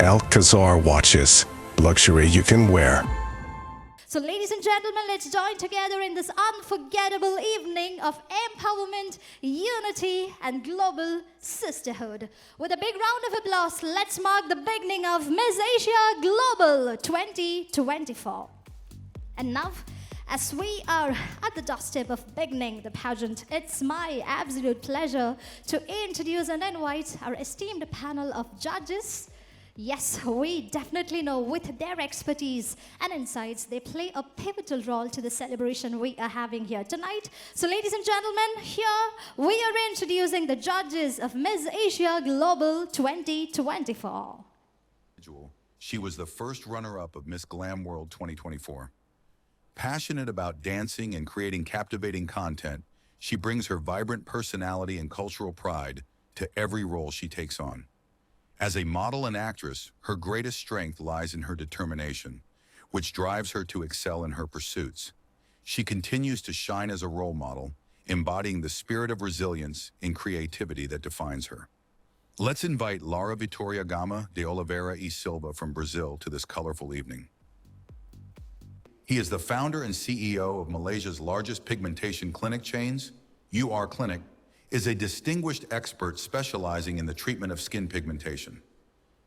Alcazar watches. Luxury you can wear. So ladies and gentlemen, let's join together in this unforgettable evening of empowerment, unity, and global sisterhood. With a big round of applause, let's mark the beginning of Miss Asia Global 2024. And now, as we are at the doorstep of beginning the pageant, it's my absolute pleasure to introduce and invite our esteemed panel of judges. Yes, we definitely know with their expertise and insights, they play a pivotal role to the celebration we are having here tonight. So ladies and gentlemen, here we are introducing the judges of Miss Asia Global 2024. She was the first runner-up of Miss Glam World 2024. Passionate about dancing and creating captivating content, she brings her vibrant personality and cultural pride to every role she takes on. As a model and actress, her greatest strength lies in her determination, which drives her to excel in her pursuits. She continues to shine as a role model, embodying the spirit of resilience and creativity that defines her. Let's invite Lara Vitória Gama de Oliveira e Silva from Brazil to this colorful evening. He is the founder and CEO of Malaysia's largest pigmentation clinic chains. UR Clinic is a distinguished expert specializing in the treatment of skin pigmentation.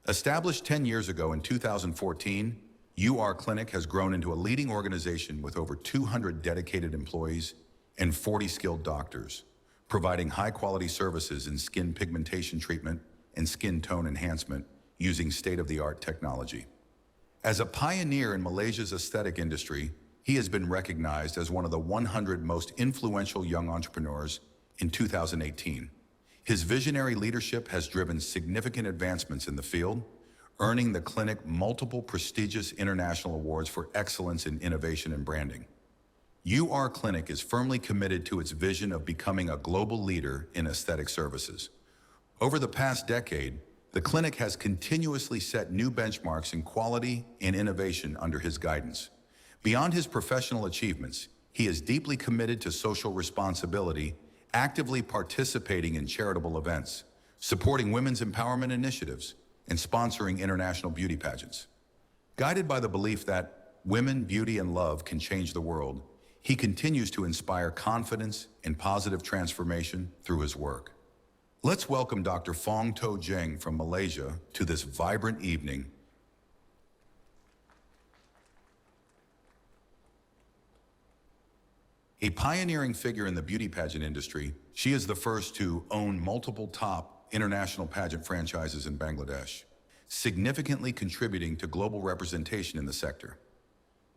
Established 10 years ago in 2014, UR Clinic has grown into a leading organization with over 200 dedicated employees and 40 skilled doctors, providing high-quality services in skin pigmentation treatment and skin tone enhancement using state-of-the-art technology. As a pioneer in Malaysia's aesthetic industry, he has been recognized as one of the 100 most influential young entrepreneurs in 2018. His visionary leadership has driven significant advancements in the field, earning the clinic multiple prestigious international awards for excellence in innovation and branding. UR Clinic is firmly committed to its vision of becoming a global leader in aesthetic services. Over the past decade, the clinic has continuously set new benchmarks in quality and innovation under his guidance. Beyond his professional achievements, he is deeply committed to social responsibility, actively participating in charitable events, supporting women's empowerment initiatives, and sponsoring international beauty pageants. Guided by the belief that women, beauty, and love can change the world, he continues to inspire confidence and positive transformation through his work. Let's welcome Dr. Fong To Jeng from Malaysia to this vibrant evening. A pioneering figure in the beauty pageant industry, she is the first to own multiple top international pageant franchises in Bangladesh, significantly contributing to global representation in the sector.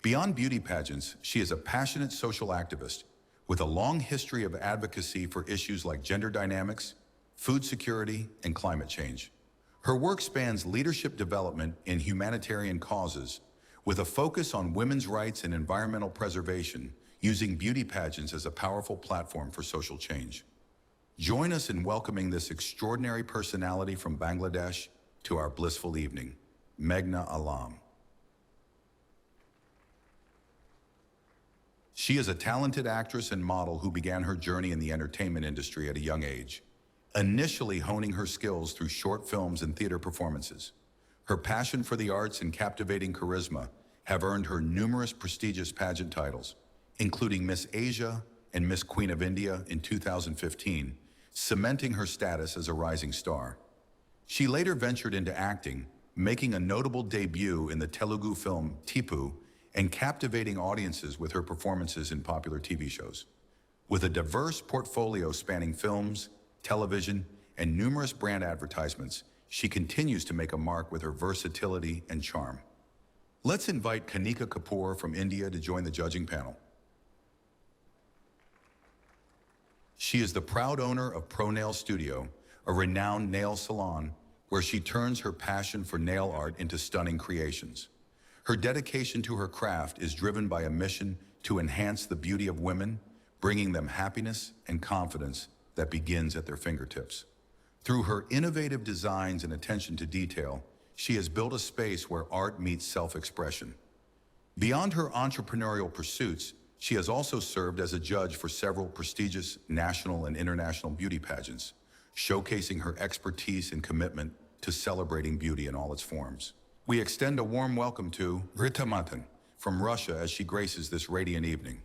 Beyond beauty pageants, she is a passionate social activist with a long history of advocacy for issues like gender dynamics, food security, and climate change. Her work spans leadership development in humanitarian causes, with a focus on women's rights and environmental preservation, using beauty pageants as a powerful platform for social change. Join us in welcoming this extraordinary personality from Bangladesh to our blissful evening, Meghna Alam. She is a talented actress and model who began her journey in the entertainment industry at a young age, initially honing her skills through short films and theater performances. Her passion for the arts and captivating charisma have earned her numerous prestigious pageant titles, including Miss Asia and Miss Queen of India in 2015, cementing her status as a rising star. She later ventured into acting, making a notable debut in the Telugu film Tipu and captivating audiences with her performances in popular TV shows. With a diverse portfolio spanning films, television, and numerous brand advertisements, she continues to make a mark with her versatility and charm. Let's invite Kanika Kapoor from India to join the judging panel. She is the proud owner of Pro Nail Studio, a renowned nail salon where she turns her passion for nail art into stunning creations. Her dedication to her craft is driven by a mission to enhance the beauty of women, bringing them happiness and confidence that begins at their fingertips. Through her innovative designs and attention to detail, she has built a space where art meets self-expression. Beyond her entrepreneurial pursuits, she has also served as a judge for several prestigious national and international beauty pageants, showcasing her expertise and commitment to celebrating beauty in all its forms. We extend a warm welcome to Tamanna from Russia as she graces this radiant evening.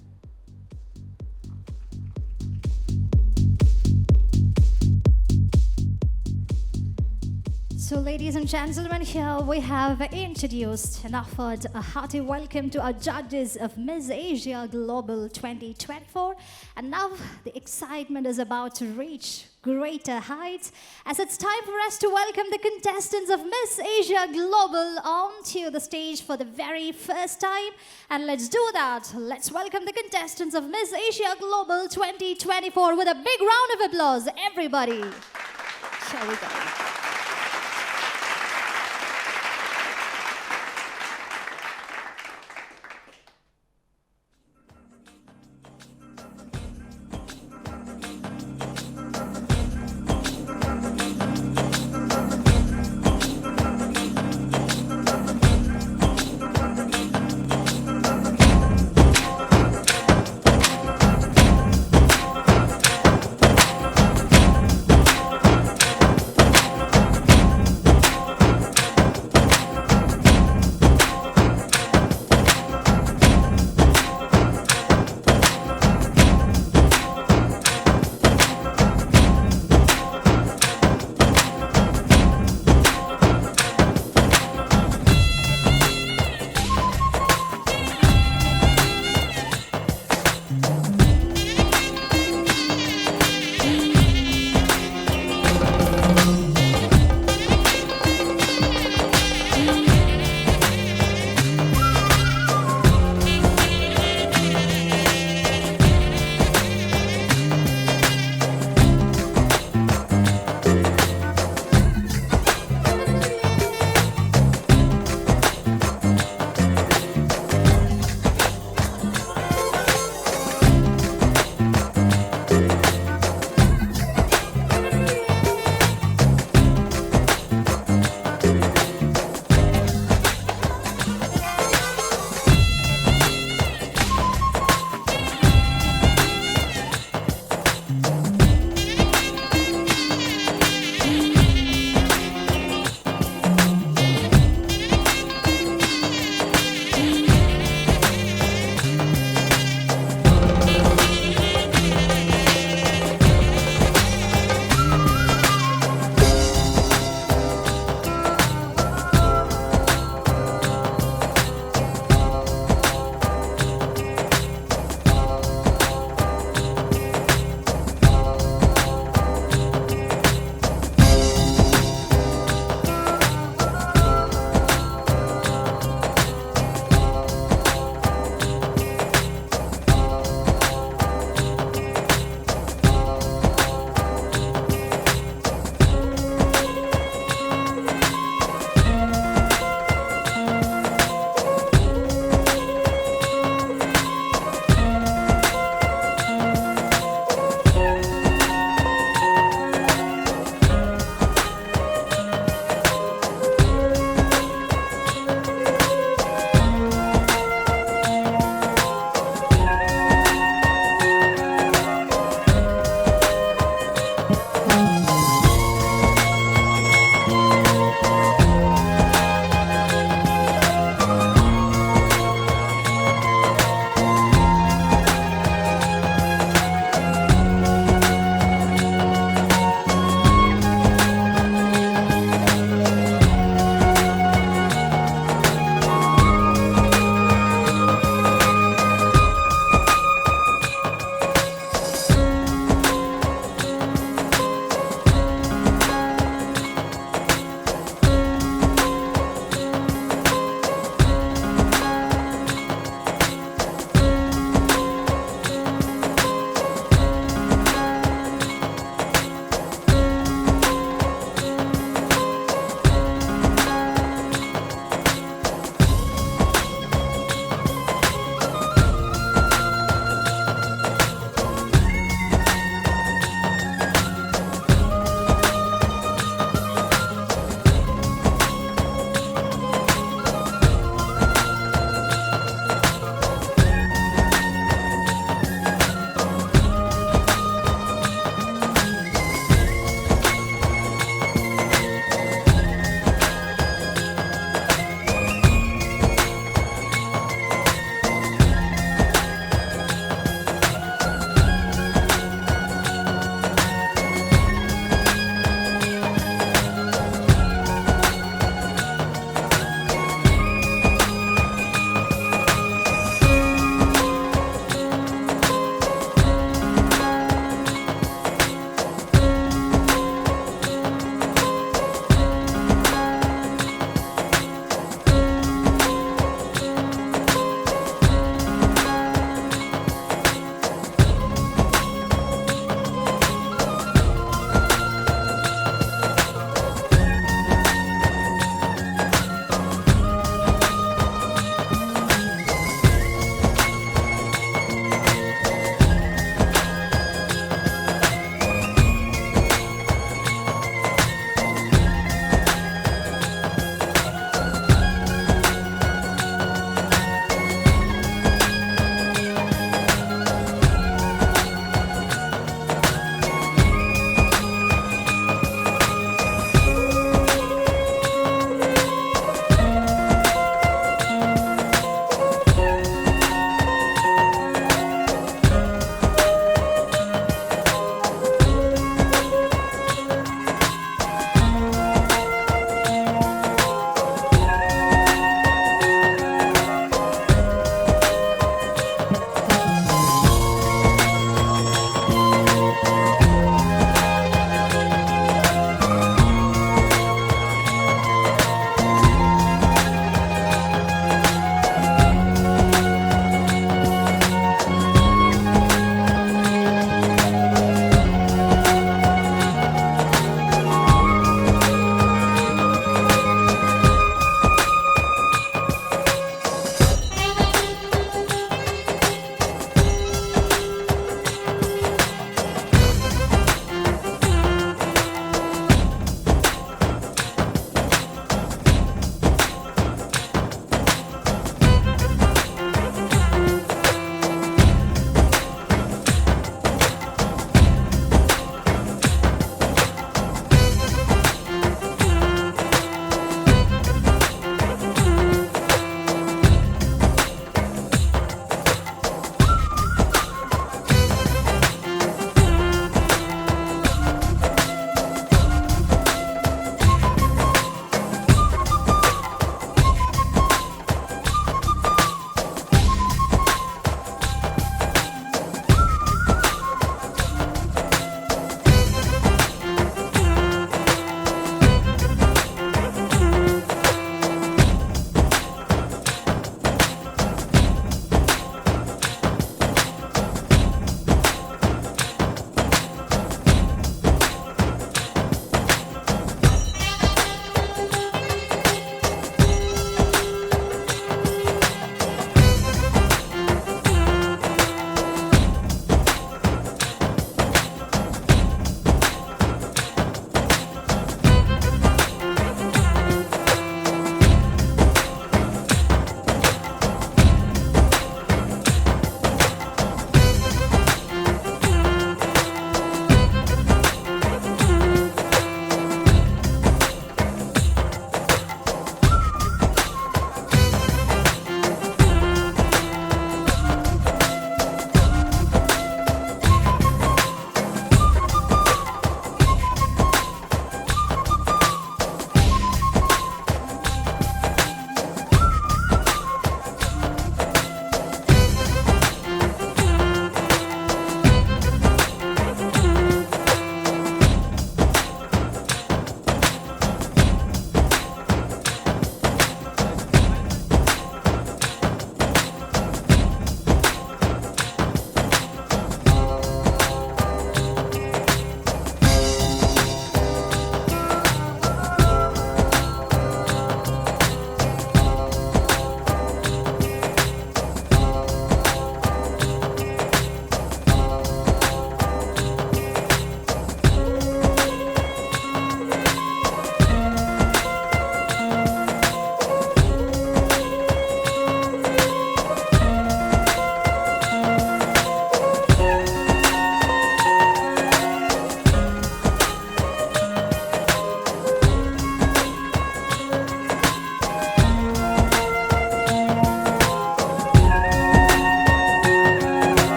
So, ladies and gentlemen, here we have introduced and offered a hearty welcome to our judges of Miss Asia Global 2024. And now the excitement is about to reach greater heights as it's time for us to welcome the contestants of Miss Asia Global onto the stage for the very first time. And let's do that. Let's welcome the contestants of Miss Asia Global 2024 with a big round of applause, everybody. Shall we go?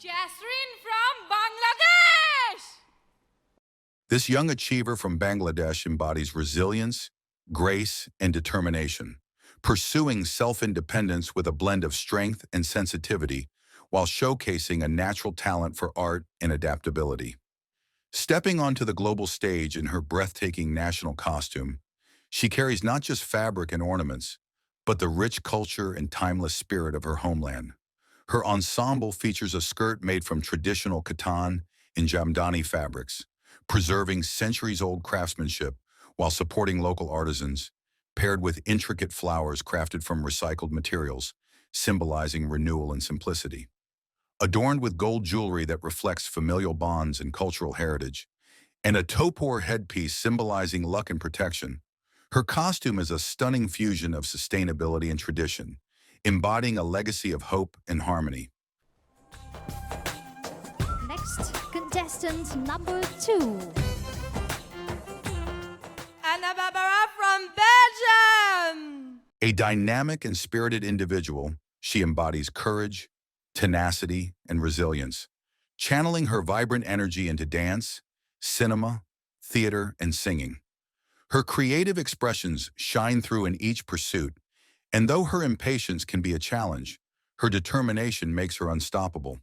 Jasreen from Bangladesh! This young achiever from Bangladesh embodies resilience, grace, and determination, pursuing self-independence with a blend of strength and sensitivity while showcasing a natural talent for art and adaptability. Stepping onto the global stage in her breathtaking national costume, she carries not just fabric and ornaments, but the rich culture and timeless spirit of her homeland. Her ensemble features a skirt made from traditional kattan and jamdani fabrics, preserving centuries-old craftsmanship while supporting local artisans, paired with intricate flowers crafted from recycled materials, symbolizing renewal and simplicity. Adorned with gold jewelry that reflects familial bonds and cultural heritage, and a topor headpiece symbolizing luck and protection, her costume is a stunning fusion of sustainability and tradition, embodying a legacy of hope and harmony. Next, contestant number 2. Anna Barbara from Belgium! A dynamic and spirited individual, she embodies courage, tenacity, and resilience, channeling her vibrant energy into dance, cinema, theater, and singing. Her creative expressions shine through in each pursuit, and though her impatience can be a challenge, her determination makes her unstoppable.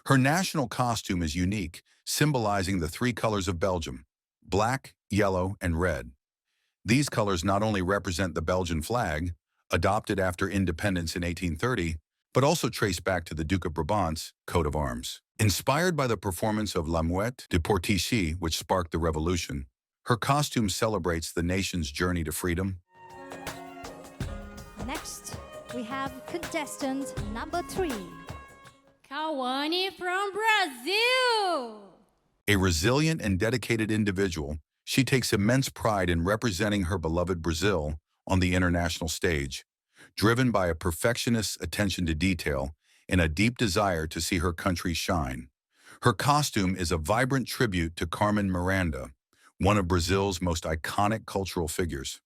Her national costume is unique, symbolizing the 3 colors of Belgium: black, yellow, and red. These colors not only represent the Belgian flag, adopted after independence in 1830, but also trace back to the Duke of Brabant's coat of arms. Inspired by the performance of La Muette de Portichy, which sparked the revolution, her costume celebrates the nation's journey to freedom. Next, we have contestant number 3. Kawane from Brazil! A resilient and dedicated individual, she takes immense pride in representing her beloved Brazil on the international stage, driven by a perfectionist's attention to detail and a deep desire to see her country shine. Her costume is a vibrant tribute to Carmen Miranda, one of Brazil's most iconic cultural figures.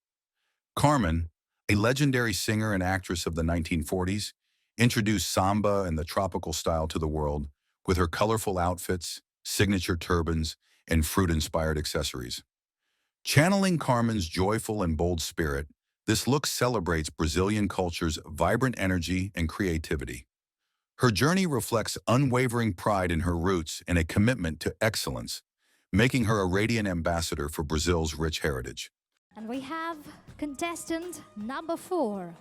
Carmen, a legendary singer and actress of the 1940s, introduced samba and the tropical style to the world with her colorful outfits, signature turbans, and fruit-inspired accessories. Channeling Carmen's joyful and bold spirit, this look celebrates Brazilian culture's vibrant energy and creativity. Her journey reflects unwavering pride in her roots and a commitment to excellence, making her a radiant ambassador for Brazil's rich heritage. And we have contestant number 4.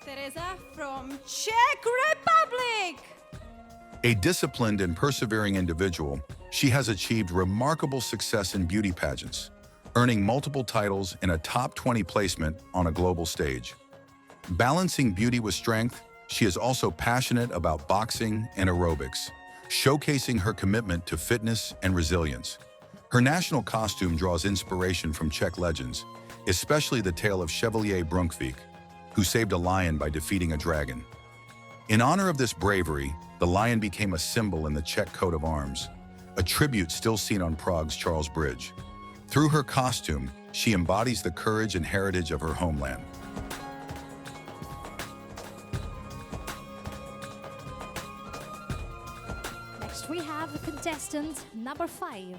Teresa from Czech Republic! A disciplined and persevering individual, she has achieved remarkable success in beauty pageants, earning multiple titles and a top 20 placement on a global stage. Balancing beauty with strength, she is also passionate about boxing and aerobics, showcasing her commitment to fitness and resilience. Her national costume draws inspiration from Czech legends, especially the tale of Chevalier Brunswick, who saved a lion by defeating a dragon. In honor of this bravery, the lion became a symbol in the Czech coat of arms, a tribute still seen on Prague's Charles Bridge. Through her costume, she embodies the courage and heritage of her homeland. Next, we have contestant number 5.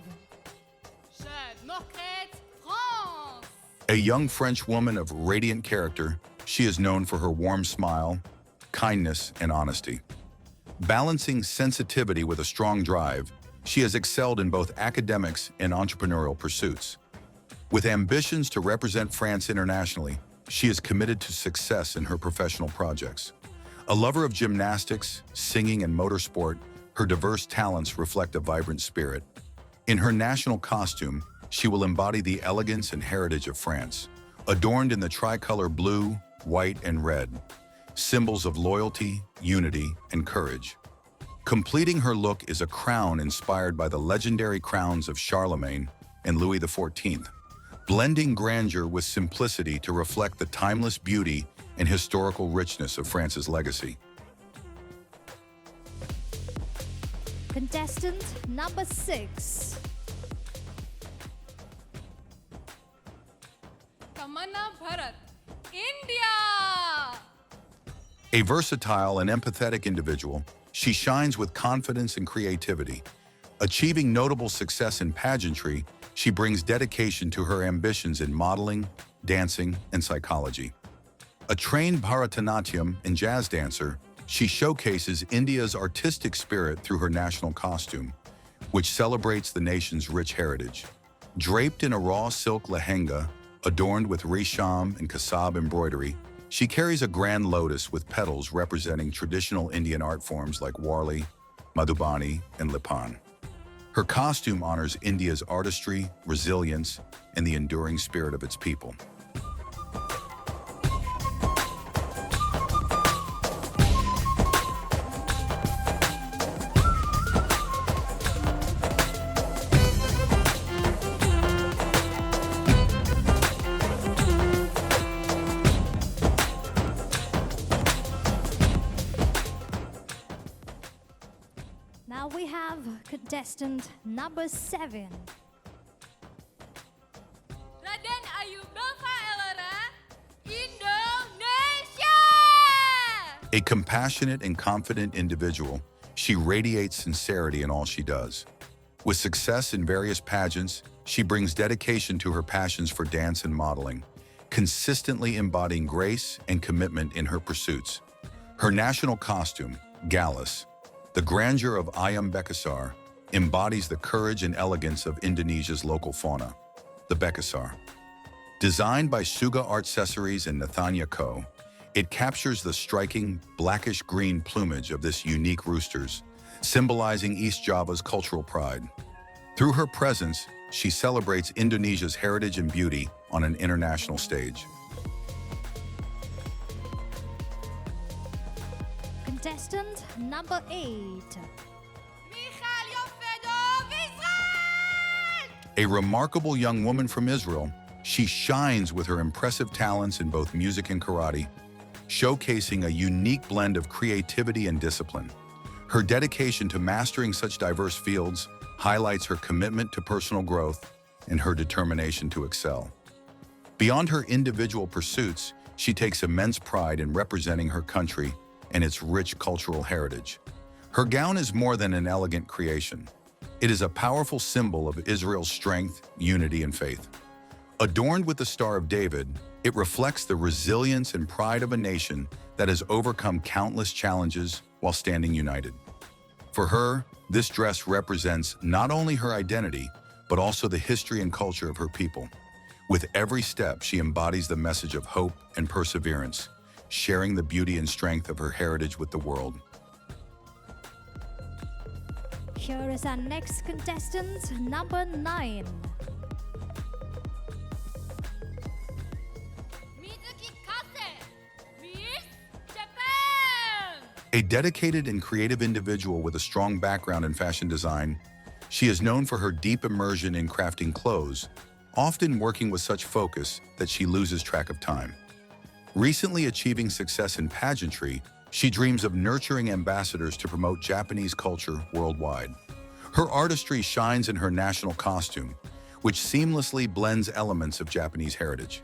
France! A young French woman of radiant character, she is known for her warm smile, kindness, and honesty. Balancing sensitivity with a strong drive, she has excelled in both academics and entrepreneurial pursuits. With ambitions to represent France internationally, she is committed to success in her professional projects. A lover of gymnastics, singing, and motorsport, her diverse talents reflect a vibrant spirit. In her national costume, she will embody the elegance and heritage of France, adorned in the tricolor blue, white, and red, symbols of loyalty, unity, and courage. Completing her look is a crown inspired by the legendary crowns of Charlemagne and Louis XIV, blending grandeur with simplicity to reflect the timeless beauty and historical richness of France's legacy. Contestant number 6. Tamanna, Bharat, India. A versatile and empathetic individual, she shines with confidence and creativity. Achieving notable success in pageantry, she brings dedication to her ambitions in modeling, dancing, and psychology. A trained Bharatanatyam and jazz dancer, she showcases India's artistic spirit through her national costume, which celebrates the nation's rich heritage. Draped in a raw silk lehenga, adorned with resham and kasab embroidery, she carries a grand lotus with petals representing traditional Indian art forms like Warli, Madhubani, and Lipan. Her costume honors India's artistry, resilience, and the enduring spirit of its people. Now we have contestant number 7. Raden Ayubelka Elera, Indonesia. A compassionate and confident individual, she radiates sincerity in all she does. With success in various pageants, she brings dedication to her passions for dance and modeling, consistently embodying grace and commitment in her pursuits. Her national costume, Gallus, the grandeur of Ayam Bekasar, embodies the courage and elegance of Indonesia's local fauna, the Bekasar. Designed by Suga Accessories and Nathania Co., it captures the striking blackish-green plumage of this unique roosters, symbolizing East Java's cultural pride. Through her presence, she celebrates Indonesia's heritage and beauty on an international stage. Contestant number 8. A remarkable young woman from Israel, she shines with her impressive talents in both music and karate, showcasing a unique blend of creativity and discipline. Her dedication to mastering such diverse fields highlights her commitment to personal growth and her determination to excel. Beyond her individual pursuits, she takes immense pride in representing her country and its rich cultural heritage. Her gown is more than an elegant creation. It is a powerful symbol of Israel's strength, unity, and faith. Adorned with the Star of David, it reflects the resilience and pride of a nation that has overcome countless challenges while standing united. For her, this dress represents not only her identity, but also the history and culture of her people. With every step, she embodies the message of hope and perseverance, sharing the beauty and strength of her heritage with the world. Here is our next contestant, number 9. Mizuki Kase, Miss Japan. A dedicated and creative individual with a strong background in fashion design, she is known for her deep immersion in crafting clothes, often working with such focus that she loses track of time. Recently achieving success in pageantry, she dreams of nurturing ambassadors to promote Japanese culture worldwide. Her artistry shines in her national costume, which seamlessly blends elements of Japanese heritage.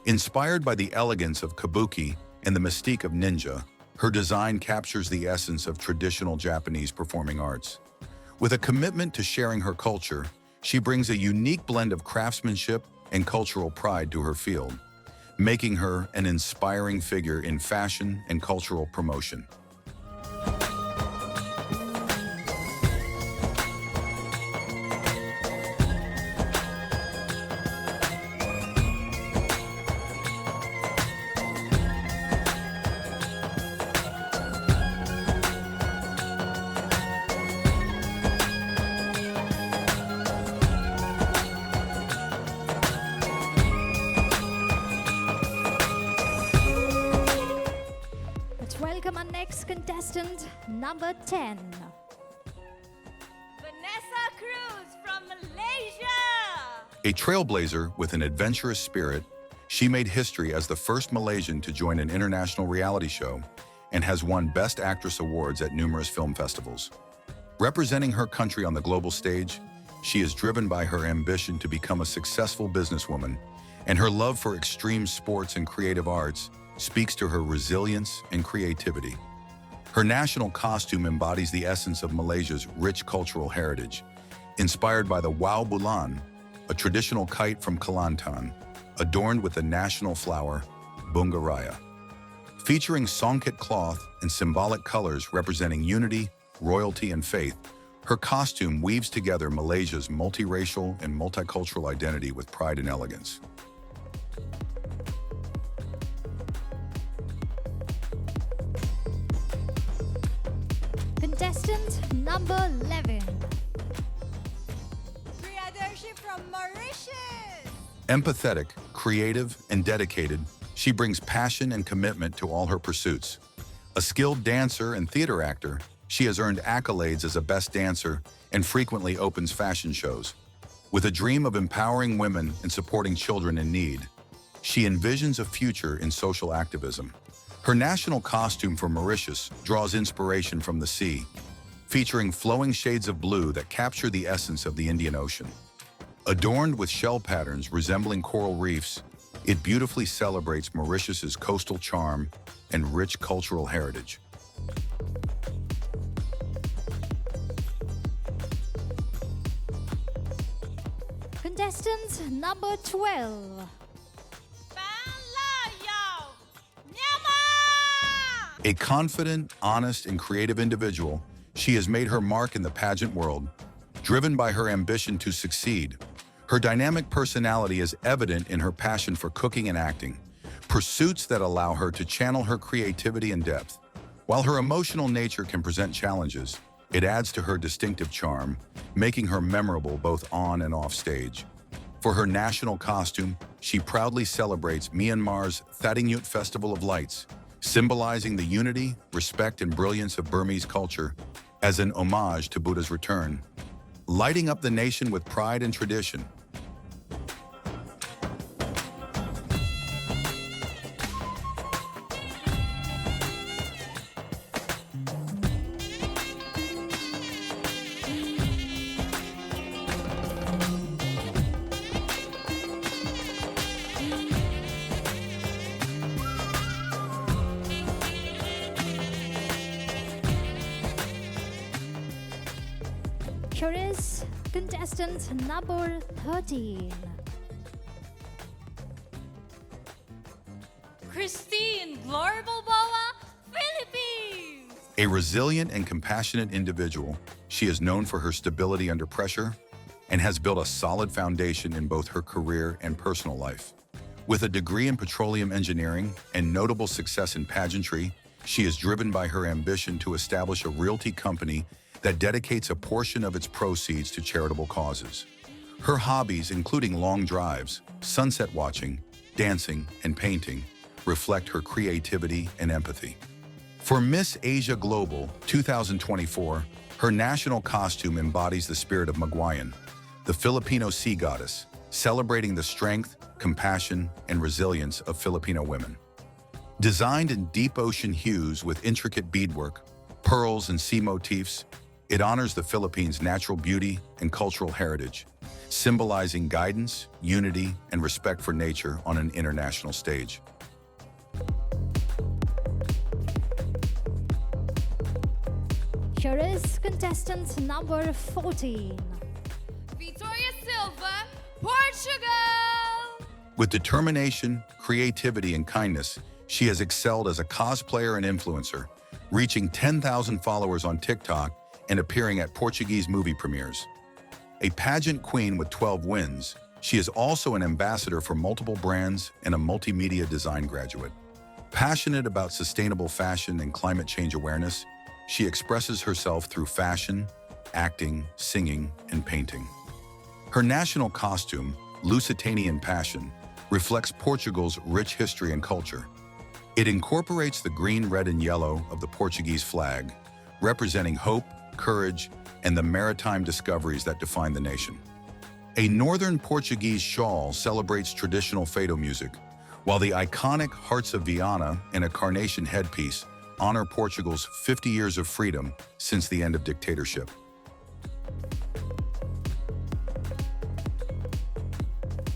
Inspired by the elegance of kabuki and the mystique of ninja, her design captures the essence of traditional Japanese performing arts. With a commitment to sharing her culture, she brings a unique blend of craftsmanship and cultural pride to her field, making her an inspiring figure in fashion and cultural promotion. Welcome our next contestant, number 10. Vanessa Cruz from Malaysia. A trailblazer with an adventurous spirit, she made history as the first Malaysian to join an international reality show and has won Best Actress awards at numerous film festivals. Representing her country on the global stage, she is driven by her ambition to become a successful businesswoman, and her love for extreme sports and creative arts speaks to her resilience and creativity. Her national costume embodies the essence of Malaysia's rich cultural heritage, inspired by the Wow Bulan, a traditional kite from Kelantan, adorned with the national flower, Bunga Raya. Featuring songket cloth and symbolic colors representing unity, royalty, and faith, her costume weaves together Malaysia's multiracial and multicultural identity with pride and elegance. Contestant number 11. Priyadarshi from Mauritius. Empathetic, creative, and dedicated, she brings passion and commitment to all her pursuits. A skilled dancer and theater actor, she has earned accolades as a best dancer and frequently opens fashion shows. With a dream of empowering women and supporting children in need, she envisions a future in social activism. Her national costume for Mauritius draws inspiration from the sea, featuring flowing shades of blue that capture the essence of the Indian Ocean. Adorned with shell patterns resembling coral reefs, it beautifully celebrates Mauritius's coastal charm and rich cultural heritage. Contestant number 12. A confident, honest, and creative individual, she has made her mark in the pageant world, driven by her ambition to succeed. Her dynamic personality is evident in her passion for cooking and acting, pursuits that allow her to channel her creativity and depth. While her emotional nature can present challenges, it adds to her distinctive charm, making her memorable both on and off stage. For her national costume, she proudly celebrates Myanmar's Thadingyut Festival of Lights, symbolizing the unity, respect, and brilliance of Burmese culture as an homage to Buddha's return, lighting up the nation with pride and tradition. Here is contestant number 13. Christine Glorbalboa, Philippines. A resilient and compassionate individual, she is known for her stability under pressure and has built a solid foundation in both her career and personal life. With a degree in petroleum engineering and notable success in pageantry, she is driven by her ambition to establish a realty company that dedicates a portion of its proceeds to charitable causes. Her hobbies, including long drives, sunset watching, dancing, and painting, reflect her creativity and empathy. For Miss Asia Global 2024, her national costume embodies the spirit of Maguayan, the Filipino sea goddess, celebrating the strength, compassion, and resilience of Filipino women. Designed in deep ocean hues with intricate beadwork, pearls, and sea motifs, it honors the Philippines' natural beauty and cultural heritage, symbolizing guidance, unity, and respect for nature on an international stage. Here is contestant number 14. Victoria Silva, Portugal. With determination, creativity, and kindness, she has excelled as a cosplayer and influencer, reaching 10,000 followers on TikTok and appearing at Portuguese movie premieres. A pageant queen with 12 wins, she is also an ambassador for multiple brands and a multimedia design graduate. Passionate about sustainable fashion and climate change awareness, she expresses herself through fashion, acting, singing, and painting. Her national costume, Lusitanian Passion, reflects Portugal's rich history and culture. It incorporates the green, red, and yellow of the Portuguese flag, representing hope, courage, and the maritime discoveries that define the nation. A northern Portuguese shawl celebrates traditional fado music, while the iconic Hearts of Viana and a carnation headpiece honor Portugal's 50 years of freedom since the end of dictatorship.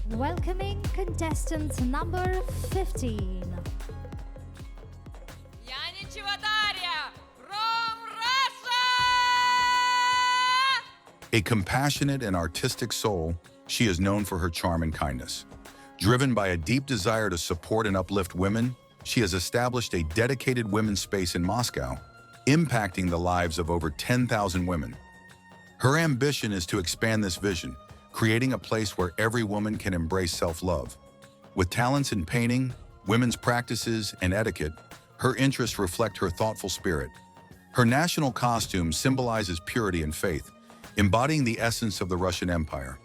Welcoming contestant number 15. Yani Chivadaria from Russia! A compassionate and artistic soul, she is known for her charm and kindness. Driven by a deep desire to support and uplift women, she has established a dedicated women's space in Moscow, impacting the lives of over 10,000 women. Her ambition is to expand this vision, creating a place where every woman can embrace self-love. With talents in painting, women's practices, and etiquette, her interests reflect her thoughtful spirit. Her national costume symbolizes purity and faith, embodying the essence of the Russian Empire.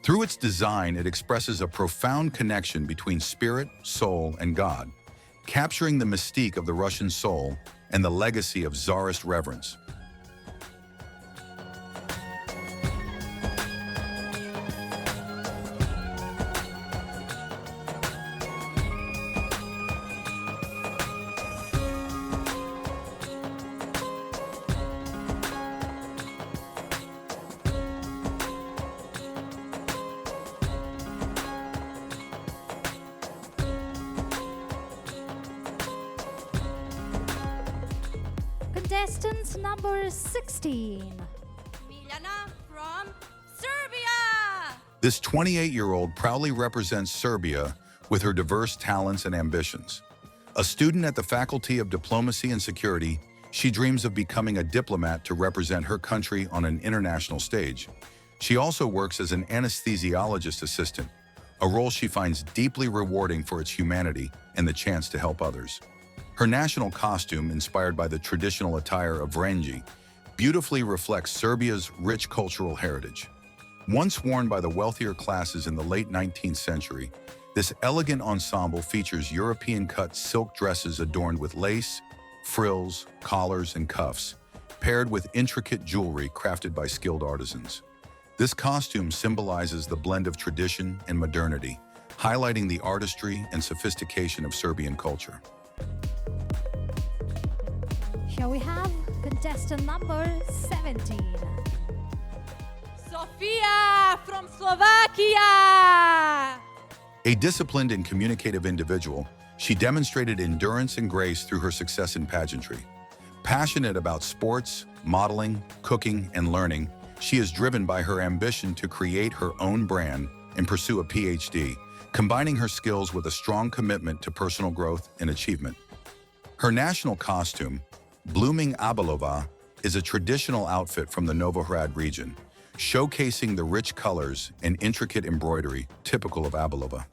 Through its design, it expresses a profound connection between spirit, soul, and God, capturing the mystique of the Russian soul and the legacy of Tsarist reverence. Contestant number 16. Miljana from Serbia. This 28-year-old proudly represents Serbia with her diverse talents and ambitions. A student at the Faculty of Diplomacy and Security, she dreams of becoming a diplomat to represent her country on an international stage. She also works as an anesthesiologist assistant, a role she finds deeply rewarding for its humanity and the chance to help others. Her national costume, inspired by the traditional attire of Vranji, beautifully reflects Serbia's rich cultural heritage. Once worn by the wealthier classes in the late 19th century, this elegant ensemble features European-cut silk dresses adorned with lace, frills, collars, and cuffs, paired with intricate jewelry crafted by skilled artisans. This costume symbolizes the blend of tradition and modernity, highlighting the artistry and sophistication of Serbian culture. Here we have contestant number 17. Sofia from Slovakia! A disciplined and communicative individual, she demonstrated endurance and grace through her success in pageantry. Passionate about sports, modeling, cooking, and learning, she is driven by her ambition to create her own brand and pursue a PhD, combining her skills with a strong commitment to personal growth and achievement. Her national costume, Blooming Abalova, is a traditional outfit from the Novohrad region, showcasing the rich colors and intricate embroidery typical of Abalova.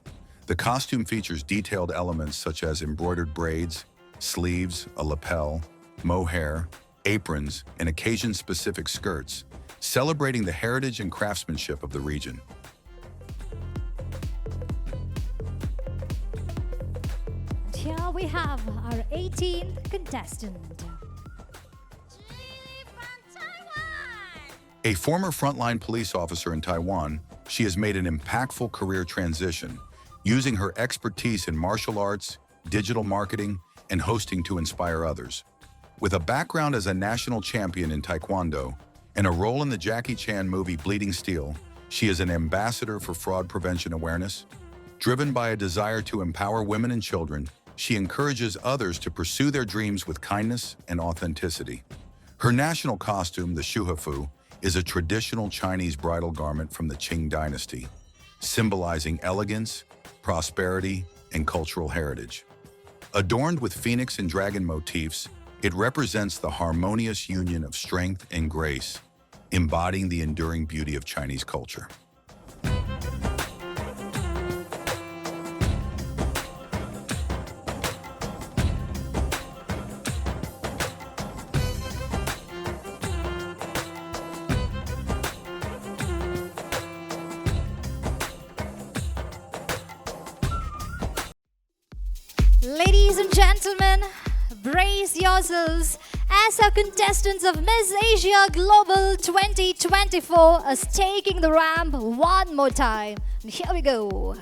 The costume features detailed elements such as embroidered braids, sleeves, a lapel, mohair, aprons, and occasion-specific skirts, celebrating the heritage and craftsmanship of the region. And here we have our 18th contestant. A former frontline police officer in Taiwan, she has made an impactful career transition, using her expertise in martial arts, digital marketing, and hosting to inspire others. With a background as a national champion in Taekwondo and a role in the Jackie Chan movie Bleeding Steel, she is an ambassador for fraud prevention awareness. Driven by a desire to empower women and children, she encourages others to pursue their dreams with kindness and authenticity. Her national costume, the shuhafu, is a traditional Chinese bridal garment from the Qing dynasty, symbolizing elegance, prosperity, and cultural heritage. Adorned with phoenix and dragon motifs, it represents the harmonious union of strength and grace, embodying the enduring beauty of Chinese culture. Ladies and gentlemen, brace yourselves as our contestants of Miss Asia Global 2024 is taking the ramp one more time. Here we go.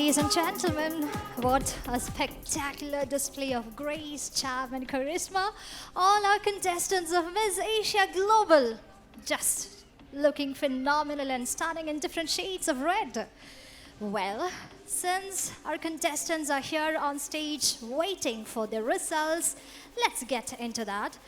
Ladies and gentlemen, what a spectacular display of grace, charm and charisma. All our contestants of Miss Asia Global, just looking phenomenal and stunning in different shades of red. Well, since our contestants are here on stage waiting for their results, let's get into that.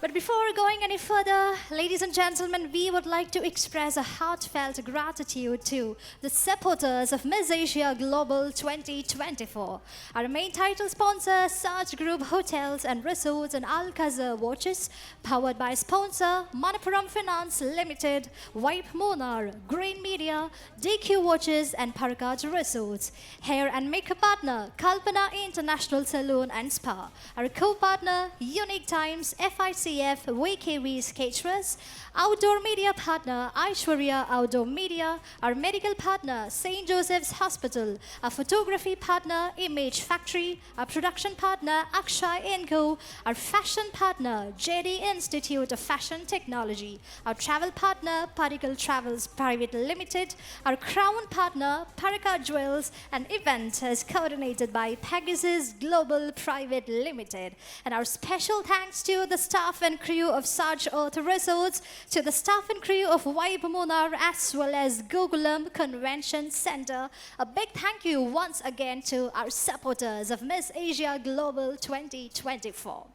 But before going any further, ladies and gentlemen, we would like to express a heartfelt gratitude to the supporters of Miss Asia Global 2024. Our main title sponsor, Sarge Group Hotels and Resorts and Alcazar Watches, powered by sponsor Manappuram Finance Limited, Vibe Monar, Green Media, DQ Watches and Parakaj Resorts. Hair and makeup partner, Kalpana International Saloon and Spa. Our co-partner, Unique Times, FICF, VKV's Caterers. Outdoor media partner, Aishwarya Outdoor Media. Our medical partner, St. Joseph's Hospital. Our photography partner, Image Factory. Our production partner, Akshay & Co. Our fashion partner, JD Institute of Fashion Technology. Our travel partner, Particle Travels Private Limited. Our crown partner, Paraka Jewels. And event is coordinated by Pegasus Global Private Limited. And our special thanks to the staff and crew of Sarge Earth Resorts, to the staff and crew of Vibe Monar as well as Gokulam Convention Center. A big thank you once again to our supporters of Miss Asia Global 2024.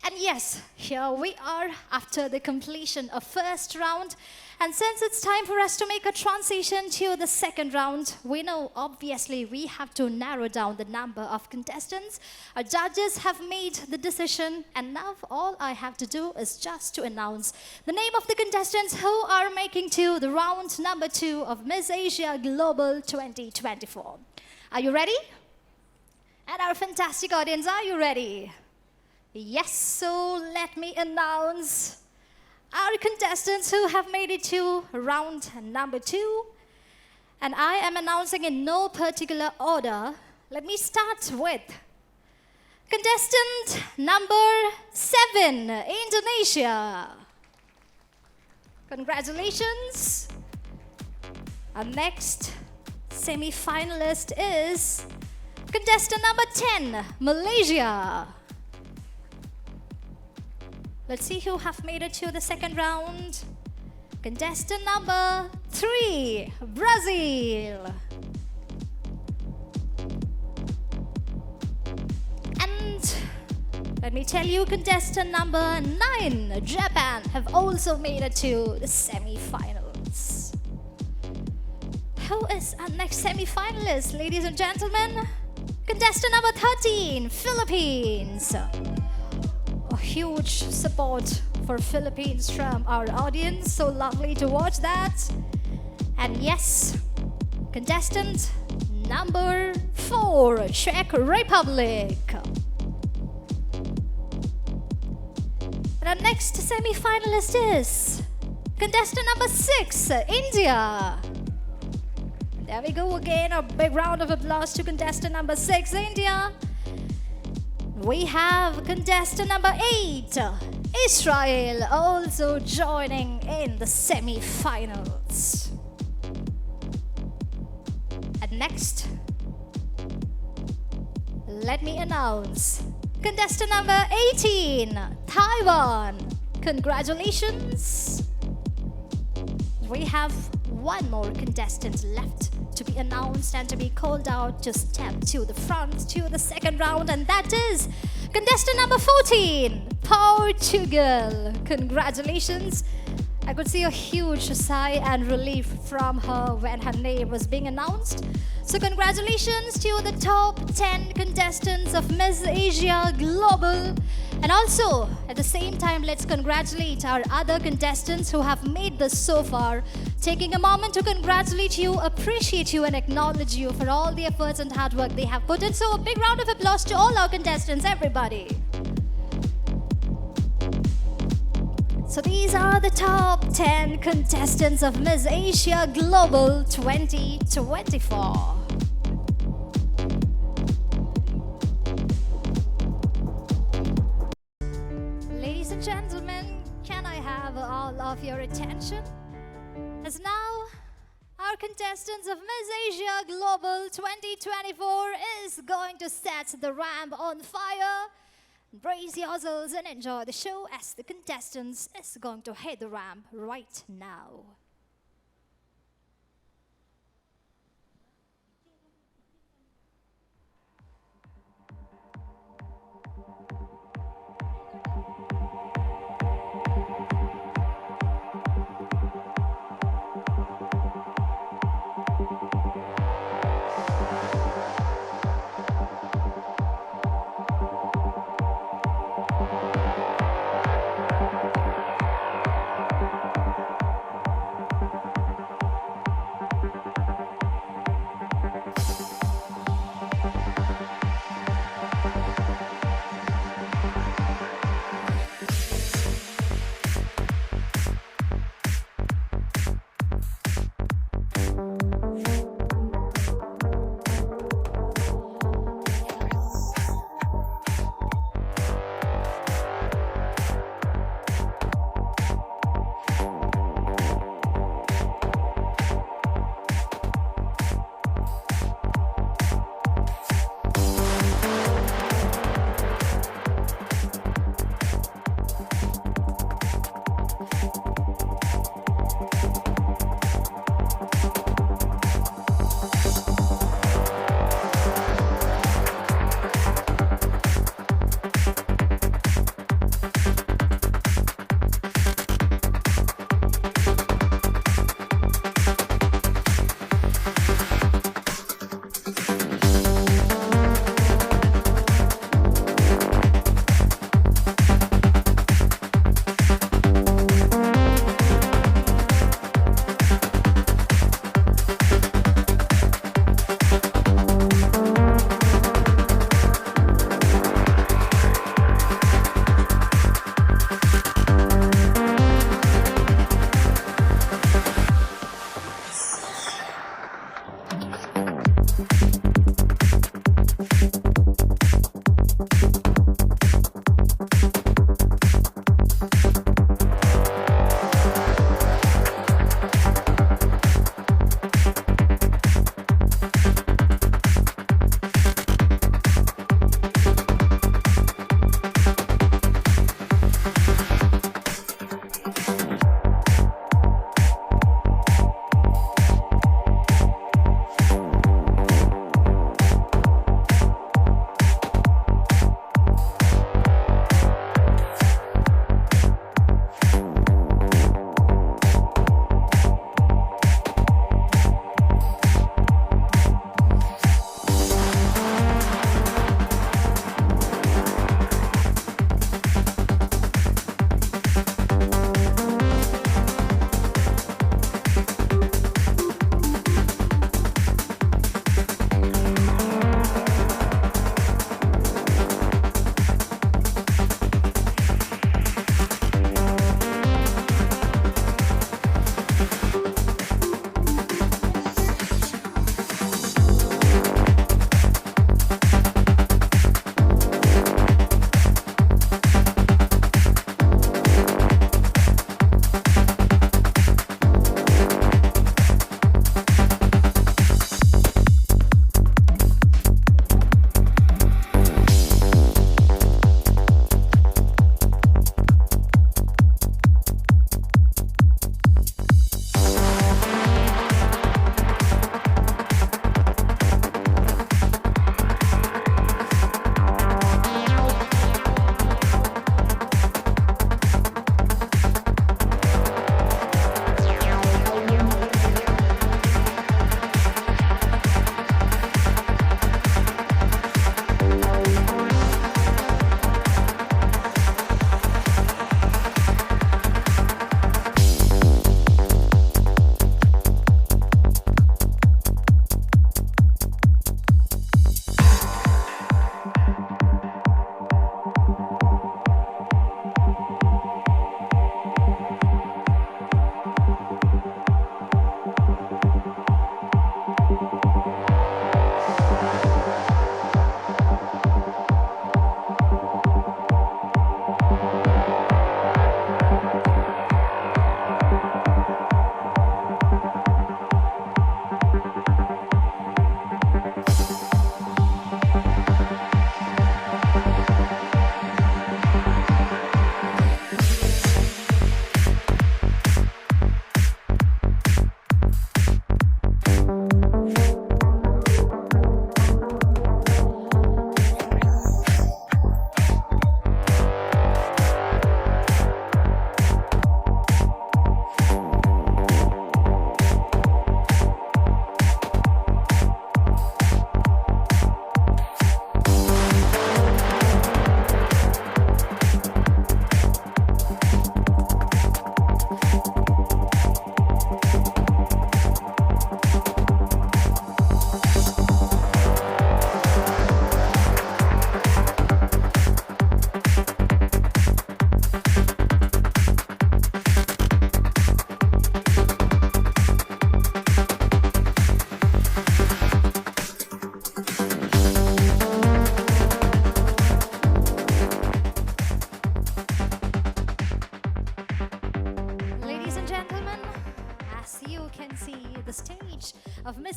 And yes, here we are after the completion of first round. And since it's time for us to make a transition to the second round, we know obviously we have to narrow down the number of contestants. Our judges have made the decision, and now all I have to do is just to announce the name of the contestants who are making to the round number 2 of Miss Asia Global 2024. Are you ready? And our fantastic audience, are you ready? Yes, so let me announce our contestants who have made it to round number 2. And I am announcing in no particular order. Let me start with contestant number 7, Indonesia. Congratulations. Our next semi-finalist is contestant number 10, Malaysia. Let's see who have made it to the second round. Contestant number 3, Brazil. And let me tell you, contestant number 9, Japan, have also made it to the semi-finals. Who is our next semi-finalist, ladies and gentlemen? Contestant number 13, Philippines. A huge support for Philippines from our audience. So lovely to watch that. And yes, contestant number 4, Czech Republic. And our next semi-finalist is contestant number 6, India. There we go again. A big round of applause to contestant number 6, India. We have contestant number 8, Israel, also joining in the semi-finals. And next, let me announce contestant number 18, Taiwan. Congratulations. We have one more contestant left to be announced and to be called out to step to the front to the second round, and that is contestant number 14, Portugal. Congratulations. I could see a huge sigh and relief from her when her name was being announced. So congratulations to the top 10 contestants of Miss Asia Global. And also, at the same time, let's congratulate our other contestants who have made this so far. Taking a moment to congratulate you, appreciate you, and acknowledge you for all the efforts and hard work they have put in. So a big round of applause to all our contestants, everybody. So these are the top 10 contestants of Miss Asia Global 2024. Ladies and gentlemen, can I have all of your attention? As now, our contestants of Miss Asia Global 2024 is going to set the ramp on fire. Brace yourselves and enjoy the show as the contestants is going to hit the ramp right now.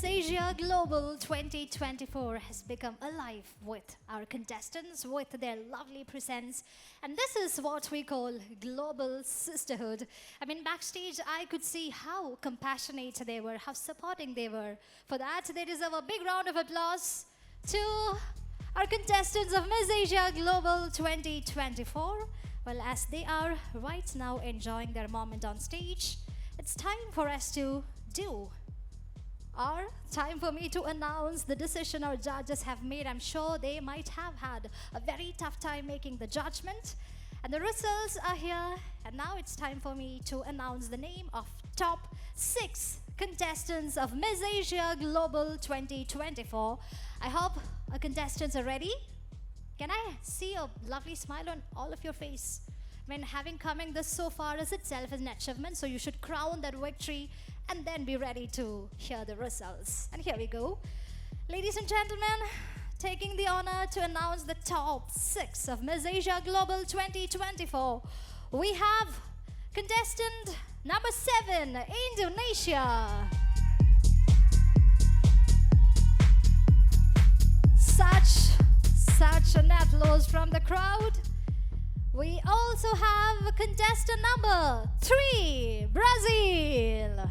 Miss Asia Global 2024 has become alive with our contestants, with their lovely presence. And this is what we call global sisterhood. I mean, backstage, I could see how compassionate they were, how supporting they were. For that, they deserve a big round of applause to our contestants of Miss Asia Global 2024. Well, as they are right now enjoying their moment on stage, it's time for us to do or time for me to announce the decision our judges have made. I'm sure they might have had a very tough time making the judgment. And the results are here. And now it's time for me to announce the name of top 6 contestants of Miss Asia Global 2024. I hope our contestants are ready. Can I see a lovely smile on all of your face? I mean, having coming this so far is itself an achievement, so you should crown that victory and then be ready to hear the results. And here we go. Ladies and gentlemen, taking the honor to announce the top 6 of Miss Asia Global 2024, we have contestant number 7, Indonesia. Such an applause from the crowd. We also have contestant number 3, Brazil.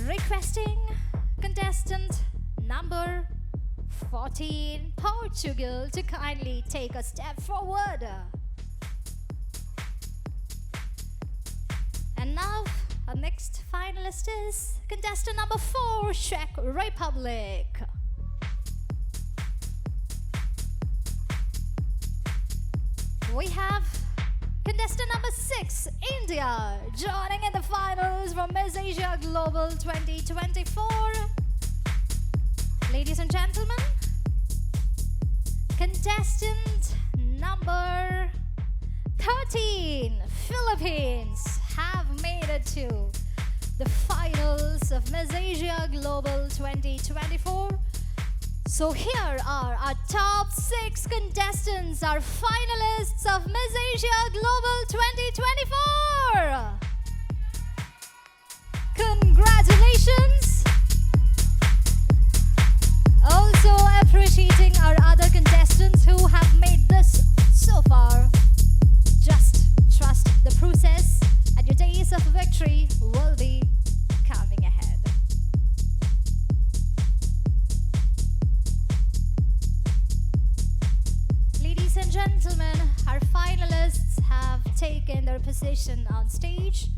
Requesting contestant number 14, Portugal, to kindly take a step forward. And now our next finalist is contestant number 4, Czech Republic. We have contestant number 6, India, joining in the finals from Miss Asia Global 2024. Ladies and gentlemen, contestant number 13, Philippines, have made it to the finals of Miss Asia Global 2024. So here are our top 6 contestants, our finalists of Miss Asia Global 2024. Congratulations! Also appreciating our other contestants who have made this so far. Just trust the process and your days of victory will be coming ahead. Ladies and gentlemen, our finalists have taken their position on stage,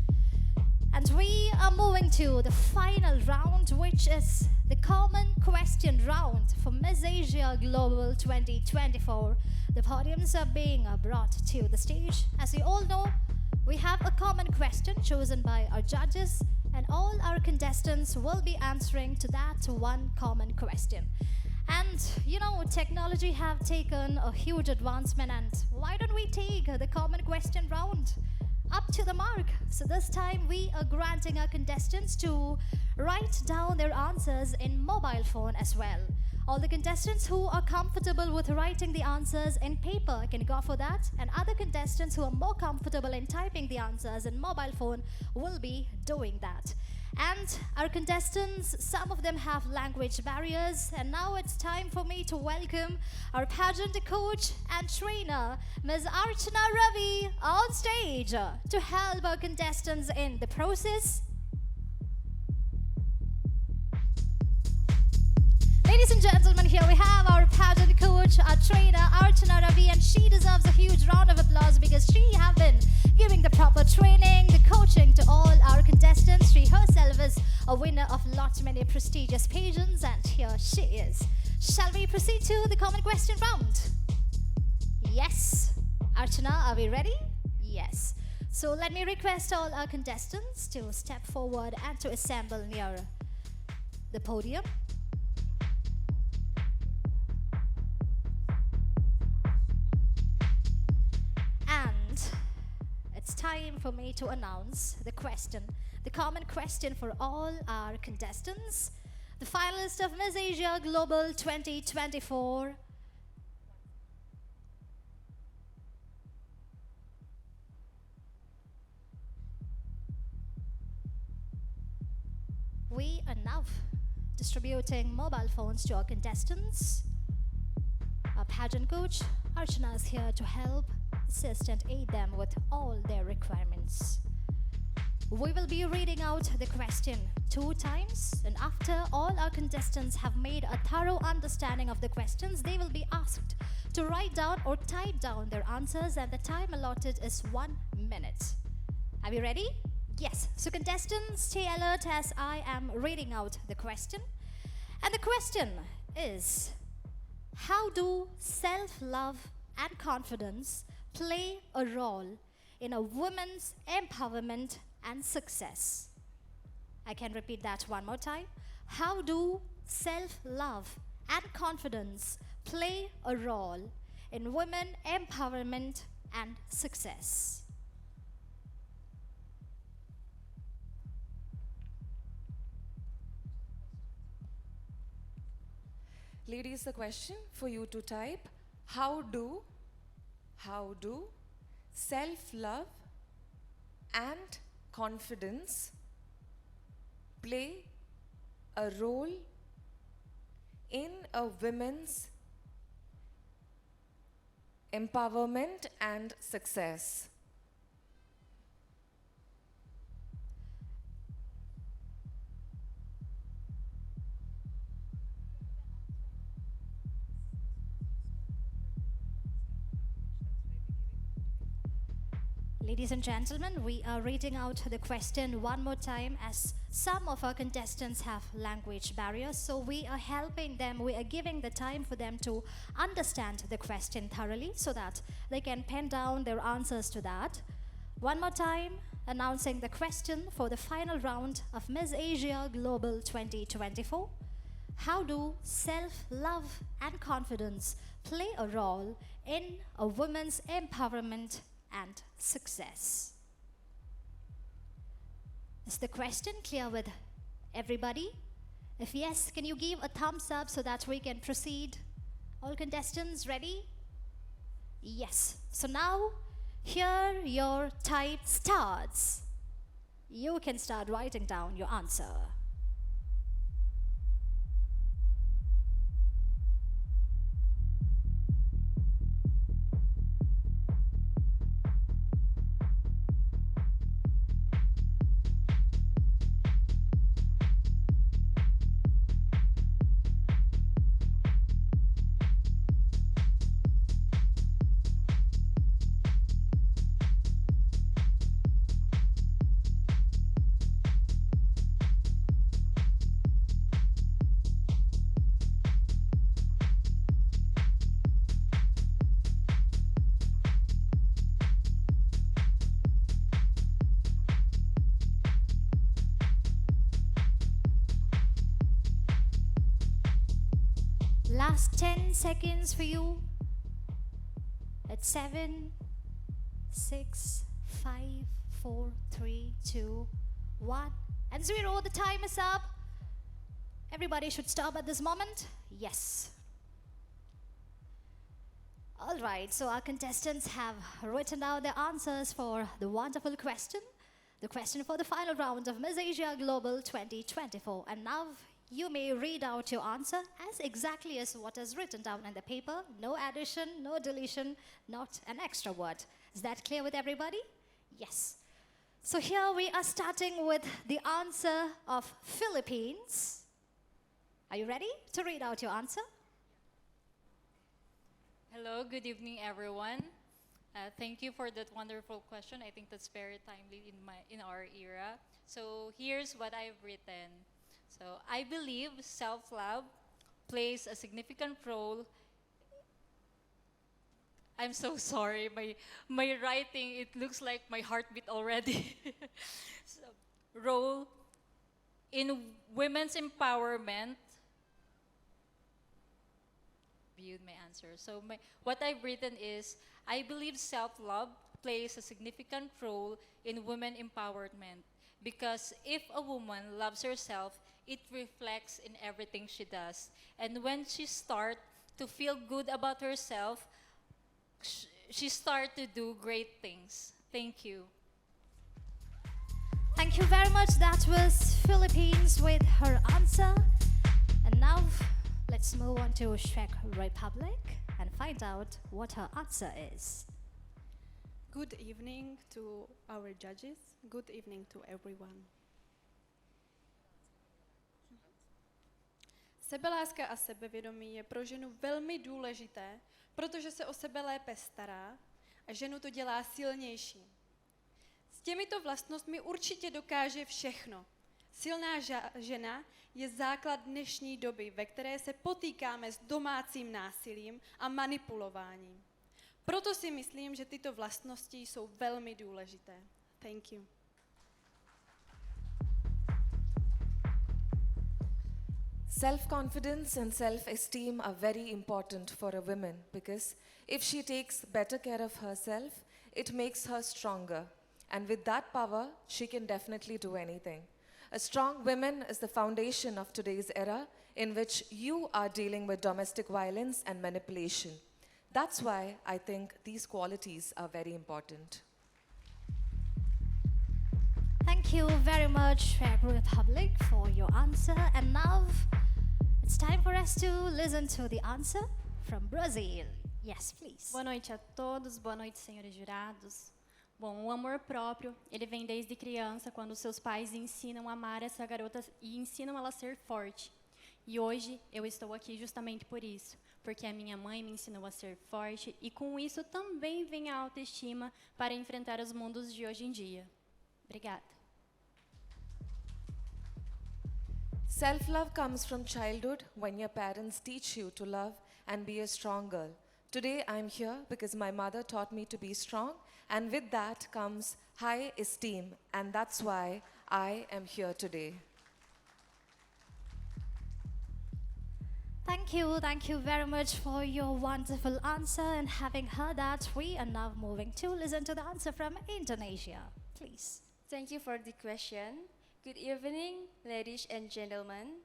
and we are moving to the final round, which is the common question round for Miss Asia Global 2024. The podiums are being brought to the stage. As you all know, we have a common question chosen by our judges, and all our contestants will be answering to that one common question. And you know, technology have taken a huge advancement, and why don't we take the common question round up to the mark? So this time we are granting our contestants to write down their answers in mobile phone as well. All the contestants who are comfortable with writing the answers in paper can go for that, and other contestants who are more comfortable in typing the answers in mobile phone will be doing that. And our contestants, some of them have language barriers, and now it's time for me to welcome our pageant coach and trainer, Ms. Archana Ravi, on stage to help our contestants in the process. Ladies and gentlemen, here we have our pageant coach, our trainer, Archana Ravi, and she deserves a huge round of applause because she has been giving the proper training, the coaching to all our contestants. She herself is a winner of many prestigious pageants, and here she is. Shall we proceed to the common question round? Yes. Archana, are we ready? Yes. So let me request all our contestants to step forward and to assemble near the podium. And it's time for me to announce the question, the common question for all our contestants. The finalist of Miss Asia Global 2024. We are now distributing mobile phones to our contestants. Our pageant coach, Archana, is here to help, assist, and aid them with all their requirements. We will be reading out the question 2 times, and after all our contestants have made a thorough understanding of the questions, they will be asked to write down or type down their answers, and the time allotted is 1 minute. Are we ready? Yes. So contestants, stay alert as I am reading out the question. And the question is, how do self-love and confidence play a role in a woman's empowerment and success? I can repeat that one more time. How do self-love and confidence play a role in women empowerment and success? Ladies, the question for you to type, how do self-love and confidence play a role in a woman's empowerment and success? Ladies and gentlemen, we are reading out the question one more time as some of our contestants have language barriers, so we are helping them, we are giving the time for them to understand the question thoroughly so that they can pen down their answers to that. One more time, announcing the question for the final round of Miss Asia Global 2024. How do self-love and confidence play a role in a woman's empowerment and success? Is the question clear with everybody? If yes, can you give a thumbs up so that we can proceed? All contestants ready? Yes. So now, here your type starts. You can start writing down your answer. Last 10 seconds for you. At 7, 6, 5, 4, 3, 2, 1, and 0. The time is up. Everybody should stop at this moment. Yes. All right, so our contestants have written down their answers for the wonderful question. The question for the final round of Miss Asia Global 2024. And now you may read out your answer as exactly as what is written down on the paper. No addition, no deletion, not an extra word. Is that clear with everybody? Yes. So here we are starting with the answer of Philippines. Are you ready to read out your answer? Hello, good evening, everyone. Thank you for that wonderful question. I think that's very timely in our era. So here's what I've written. So I believe self-love plays a significant role. I'm so sorry, my writing, it looks like my heartbeat already. So, role in women's empowerment. Viewed my answer. So what I've written is, I believe self-love plays a significant role in women empowerment, because if a woman loves herself, it reflects in everything she does. And when she starts to feel good about herself, she starts to do great things. Thank you. Thank you very much. That was Philippines with her answer. And now let's move on to Czech Republic and find out what her answer is. Good evening to our judges. Good evening to everyone. Sebeláska a sebevědomí je pro ženu velmi důležité, protože se o sebe lépe stará a ženu to dělá silnější. S těmito vlastnostmi určitě dokáže všechno. Silná žena je základ dnešní doby, ve které se potýkáme s domácím násilím a manipulováním. Proto si myslím, že tyto vlastnosti jsou velmi důležité. Thank you. Self-confidence and self-esteem are very important for a woman because if she takes better care of herself, it makes her stronger. And with that power, she can definitely do anything. A strong woman is the foundation of today's era in which you are dealing with domestic violence and manipulation. That's why I think these qualities are very important. Thank you very much, Czech Republic, for your answer. And now it's time for us to listen to the answer from Brazil. Yes, please. Boa noite a todos, boa noite, senhores jurados. Bom, o amor próprio, ele vem desde criança, quando seus pais ensinam a amar essa garota e ensinam ela a ser forte. E hoje eu estou aqui justamente por isso, porque a minha mãe me ensinou a ser forte e com isso também vem a autoestima para enfrentar os mundos de hoje em dia. Obrigada. Self-love comes from childhood when your parents teach you to love and be a strong girl. Today I'm here because my mother taught me to be strong, and with that comes high esteem, and that's why I am here today. Thank you very much for your wonderful answer. And having heard that, we are now moving to listen to the answer from Indonesia. Please. Thank you for the question. Good evening, ladies and gentlemen.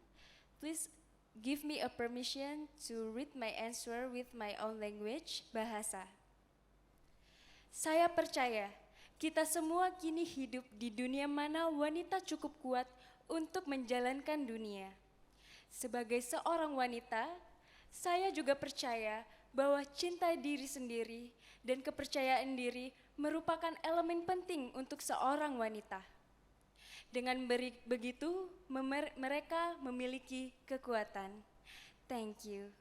Please give me a permission to read my answer with my own language, Bahasa. Saya percaya kita semua kini hidup di dunia mana wanita cukup kuat untuk menjalankan dunia. Sebagai seorang wanita, saya juga percaya bahwa cinta diri sendiri dan kepercayaan diri merupakan elemen penting untuk seorang wanita. Dengan begitu, mereka memiliki kekuatan. Thank you.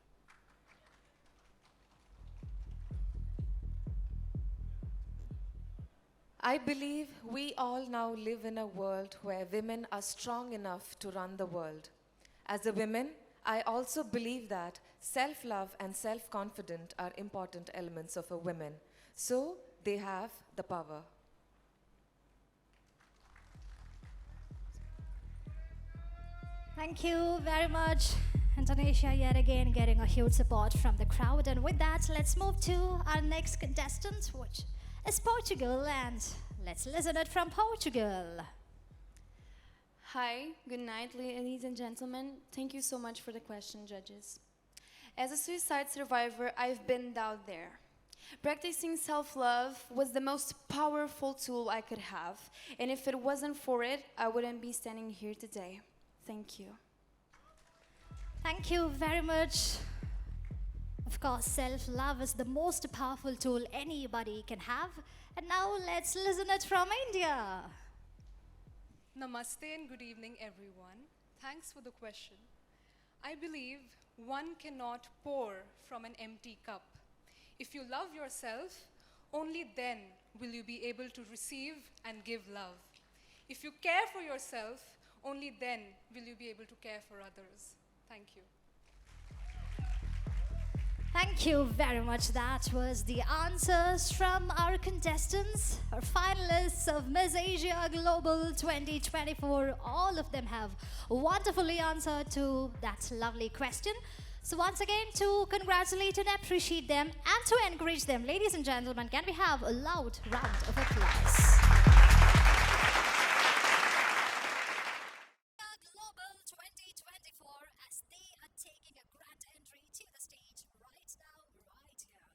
I believe we all now live in a world where women are strong enough to run the world. As a woman, I also believe that self-love and self-confidence are important elements of a woman. So they have the power. Thank you very much. Indonesia yet again getting a huge support from the crowd. And with that, let's move to our next contestant, which is Portugal. And let's listen it from Portugal. Hi, good night, ladies and gentlemen. Thank you so much for the question, judges. As a suicide survivor, I've been out there. Practicing self-love was the most powerful tool I could have, and if it wasn't for it, I wouldn't be standing here today. Thank you. Thank you very much. Of course, self-love is the most powerful tool anybody can have. And now let's listen it from India. Namaste and good evening, everyone. Thanks for the question. I believe one cannot pour from an empty cup. If you love yourself, only then will you be able to receive and give love. If you care for yourself, only then will you be able to care for others. Thank you. Thank you very much. That was the answers from our contestants, our finalists of Miss Asia Global 2024. All of them have wonderfully answered to that lovely question. So once again, to congratulate and appreciate them and to encourage them, ladies and gentlemen, can we have a loud round of applause? Global 2024, as they are taking a grand entry to the stage right now, right here.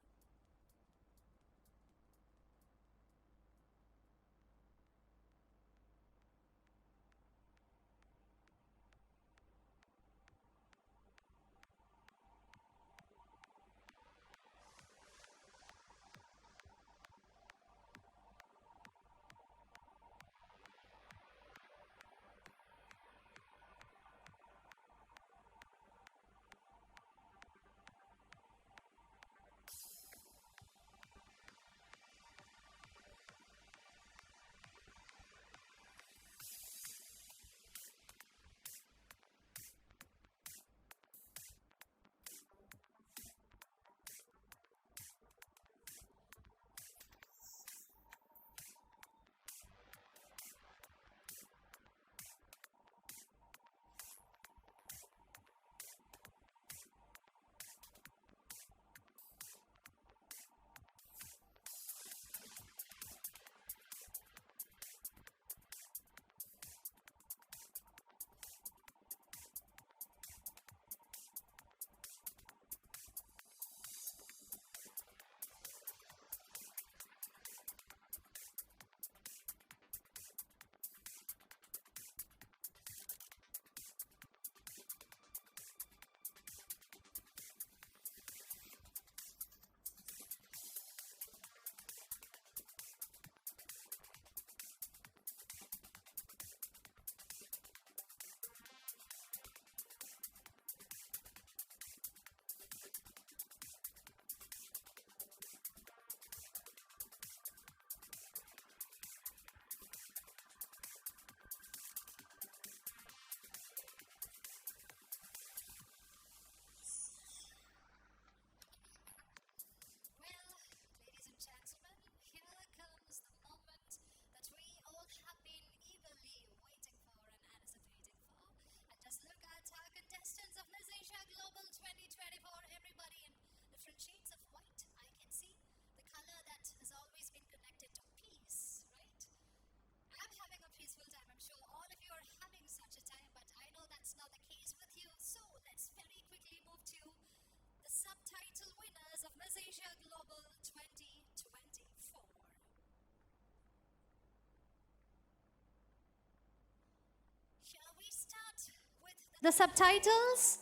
the subtitles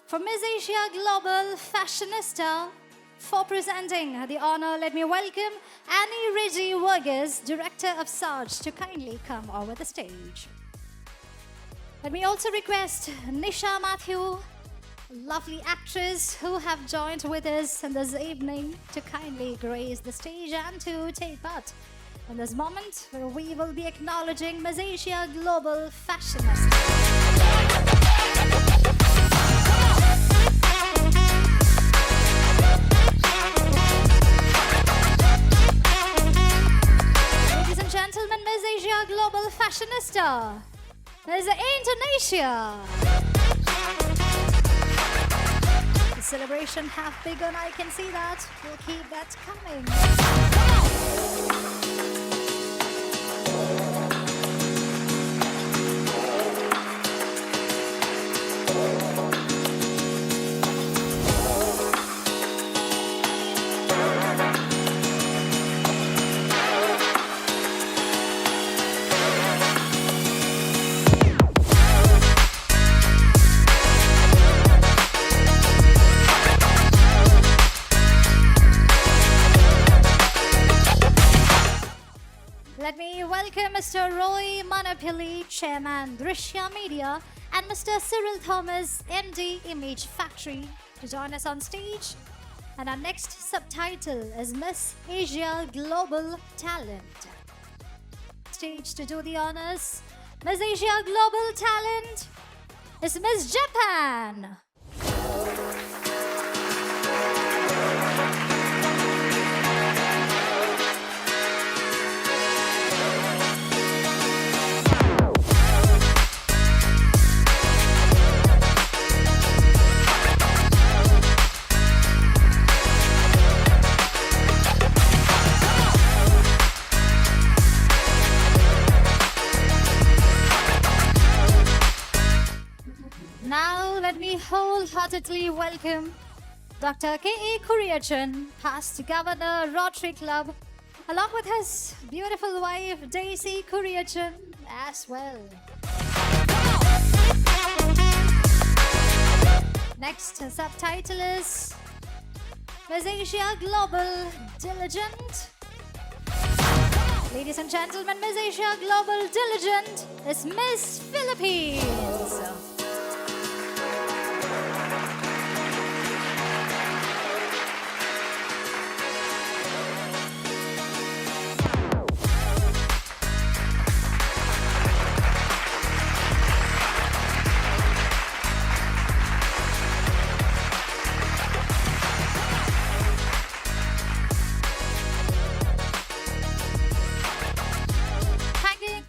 for Miss Asia Global Fashionista. For presenting the honor, let me welcome Annie Reggie Vargas, Director of SARJ, to kindly come over the stage. Let me also request Nisha Matthew, lovely actress who have joined with us in this evening, to kindly grace the stage and to take part in this moment where we will be acknowledging Miss Asia Global Fashionista. Ladies and gentlemen, Miss Asia Global Fashionista, Miss Indonesia. The celebration have begun, I can see that. We'll keep that coming. Let me welcome Mr. Roy Manapilli, Chairman, Drishya Media, and Mr. Cyril Thomas, MD, Image Factory, to join us on stage. And our next subtitle is Miss Asia Global Talent. Stage to do the honors, Miss Asia Global Talent is Miss Japan. Now let me wholeheartedly welcome Dr. K.E. Kuriachan, past Governor, Rotary Club, along with his beautiful wife Daisy Kuriachan as well. Next subtitle is Miss Asia Global Diligent. Ladies and gentlemen, Miss Asia Global Diligent is Miss Philippines.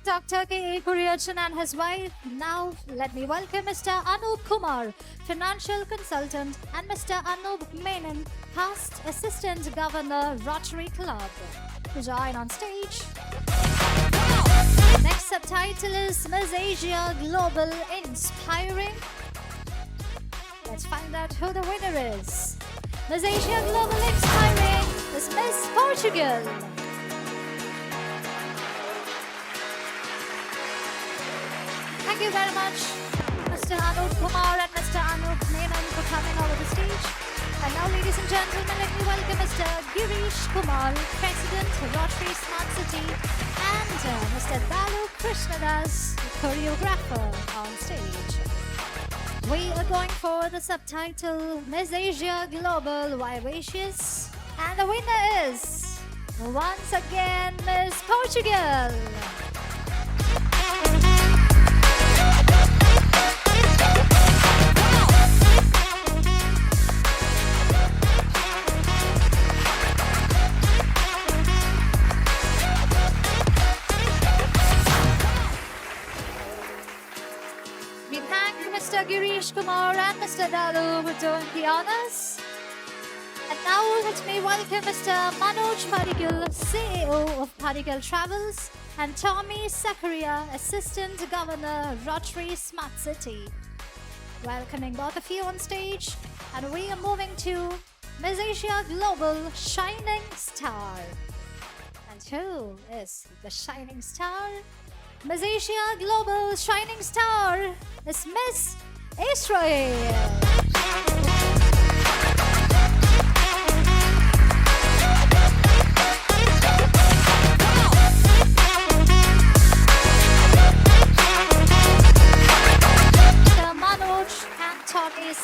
Dr. K.E. Kuriachan and his wife. Now let me welcome Mr. Anup Kumar, Financial Consultant, and Mr. Anup Menon, past Assistant Governor, Rotary Club, to join on stage. Next subtitle is Miss Asia Global Inspiring. Let's find out who the winner is. Miss Asia Global Inspiring is Miss Portugal. Thank you very much, Mr. Anup Kumar and Mr. Anup Menon, for coming over the stage. And now, ladies and gentlemen, let me welcome Mr. Girish Kumar, President, Rotary Smart City, and Mr. Dalu Krishnadas, choreographer, on stage. We are going for the subtitle Miss Asia Global Vivacious, and the winner is, once again, Miss Portugal. We thank Mr. Girish Kumar and Mr. Dalu for doing the honors. And now let me welcome Mr. Manoj Padigal, CEO of Padigal Travels, and Tommy Sakaria, Assistant Governor, Rotary Smart City. Welcoming both of you on stage, and we are moving to Miss Asia Global Shining Star. And who is the Shining Star? Miss Asia Global Shining Star is Miss Israel.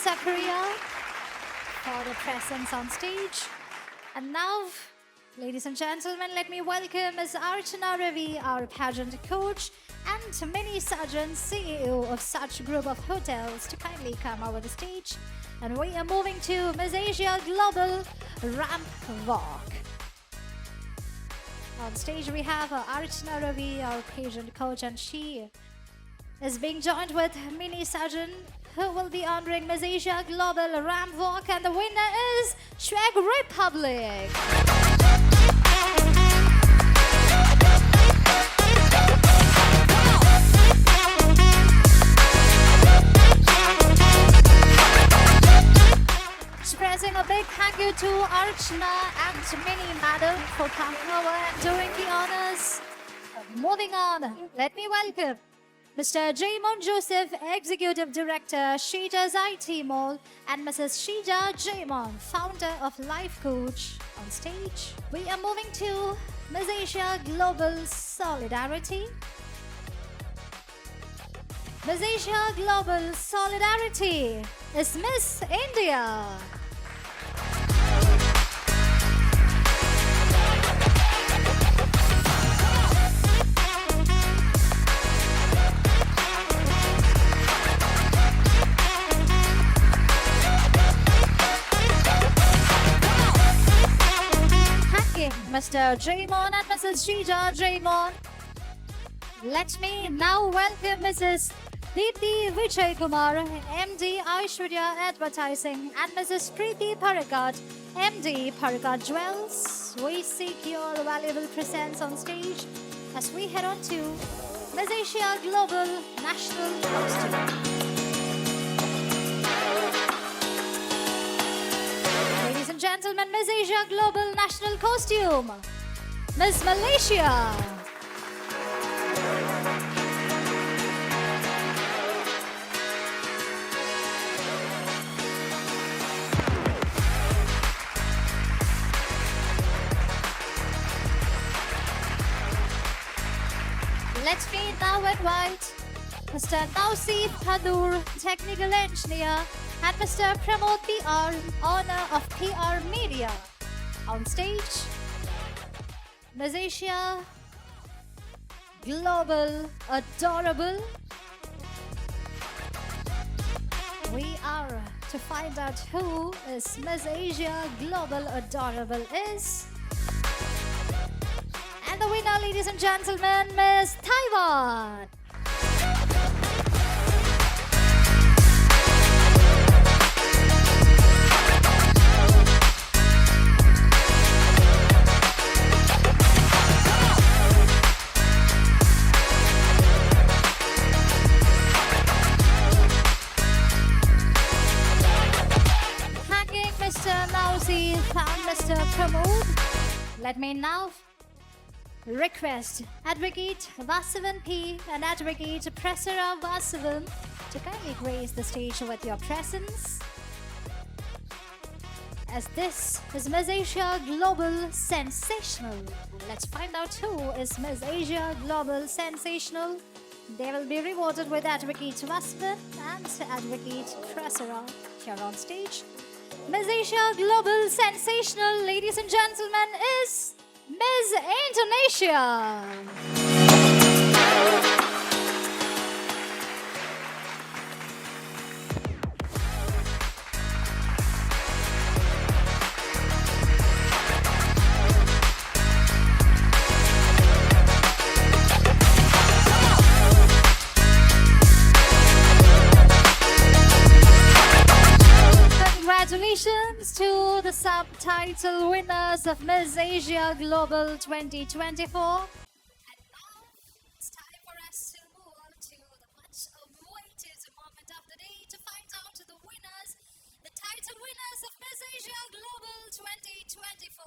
Zakaria for the presence on stage. And now, ladies and gentlemen, let me welcome Ms. Archana Ravi, our pageant coach, and Mini Sajan, CEO of such group of hotels, to kindly come over the stage. And we are moving to Miss Asia Global Ramp Walk. On stage we have Archana Ravi, our pageant coach, and she is being joined with Mini Sajan, who will be honoring Miss Asia Global Ramp Walk, and the winner is Czech Republic. Expressing a big thank you to Archana and Mini Madam for coming over and doing the honors. Moving on, let me welcome Mr. Jaymon Joseph, Executive Director, Sheeta's IT Mall, and Mrs. Sheeta Jaymon, founder of Life Coach, on stage. We are moving to Miss Asia Global Solidarity. Miss Asia Global Solidarity is Miss India. Mr. Jaymon and Mrs. Sheeta Jaymon. Let me now welcome Mrs. Deepthi Vijay Kumar, MD Aishwarya Advertising, and Mrs. Preeti Parakat, MD Parakat Jewels. We seek your valuable presence on stage as we head on to Miss Asia Global National Costume. Ladies and gentlemen, Miss Asia Global National Costume, Miss Malaysia. Let me now invite Mr. Nausif Kadur, Technical Engineer, and Mr. Pramod PR, Owner of PR Media, on stage. Miss Asia Global Adorable. We are to find out who is Miss Asia Global Adorable is. And the winner, ladies and gentlemen, Miss Taiwan. Thanking Mr. Nausi and Mr. Pramod. Let me now request Advocate Vasavan P and Advocate Prasara Vasavan to kindly grace the stage with your presence. As this is Miss Asia Global Sensational. Let's find out who is Miss Asia Global Sensational. They will be rewarded with Advocate Vasavan and Advocate Prasara here on stage. Miss Asia Global Sensational, ladies and gentlemen, is Miss Indonesia. Congratulations to the subtitle winners of Miss Asia Global 2024. And now it's time for us to move on to the much awaited moment of the day to find out the winners, the title winners of Miss Asia Global 2024.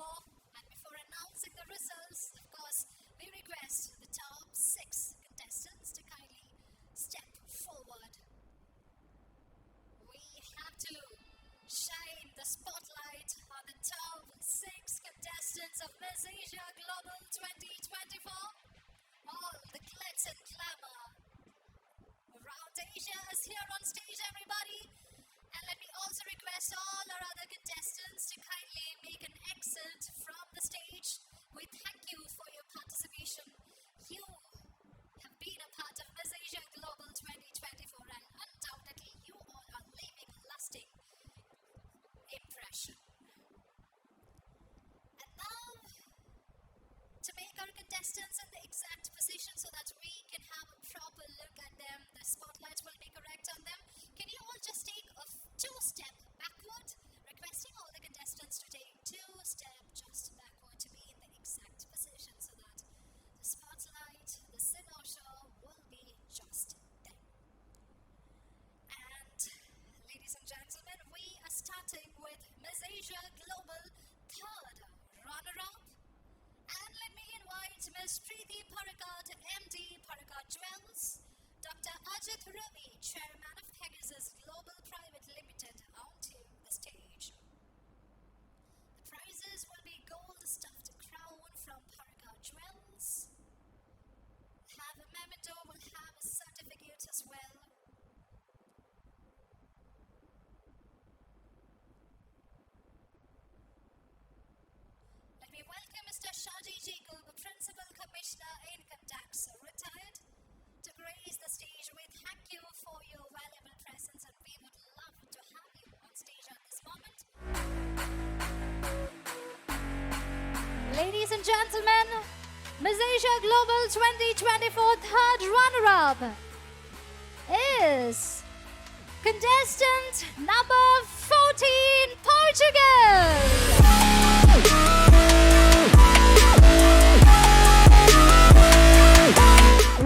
And before announcing the results, of course, we request the top 6 contestants to kindly step forward. of Miss Asia Global 2024. All the glitz and glamour around Asia is here on stage, everybody. And let me also request all our other contestants to kindly make an exit from the stage. We thank you for your participation. You have been a part of Miss Asia Global 2024, and undoubtedly you all are leaving a lasting impression. And now, to make our contestants in the exact position so that we can have a proper look at them, the spotlights will be correct on them. Can you all just take a two-step backward? Requesting all the contestants to take two-step just backward to be in the exact position so that the spotlight, the cynosure will be just there. And ladies and gentlemen, we are starting with Miss Asia Global third runner-up. And let me invite Ms. Preeti Parakat, MD Parakat Jewels, Dr. Ajit Ravi, Chairman of Pegasus Global Private Limited, onto the stage. The prizes will be gold stuffed crown from Parakat Jewels. Have a memento, will have a certificate as well. Let me welcome Mr. Shaji Jacob, Principal Commissioner Income Tax, retired, to grace the stage. We thank you for your valuable presence and we would love to have you on stage at this moment. Ladies and gentlemen, Miss Asia Global 2024 third runner-up is contestant number 14, Portugal.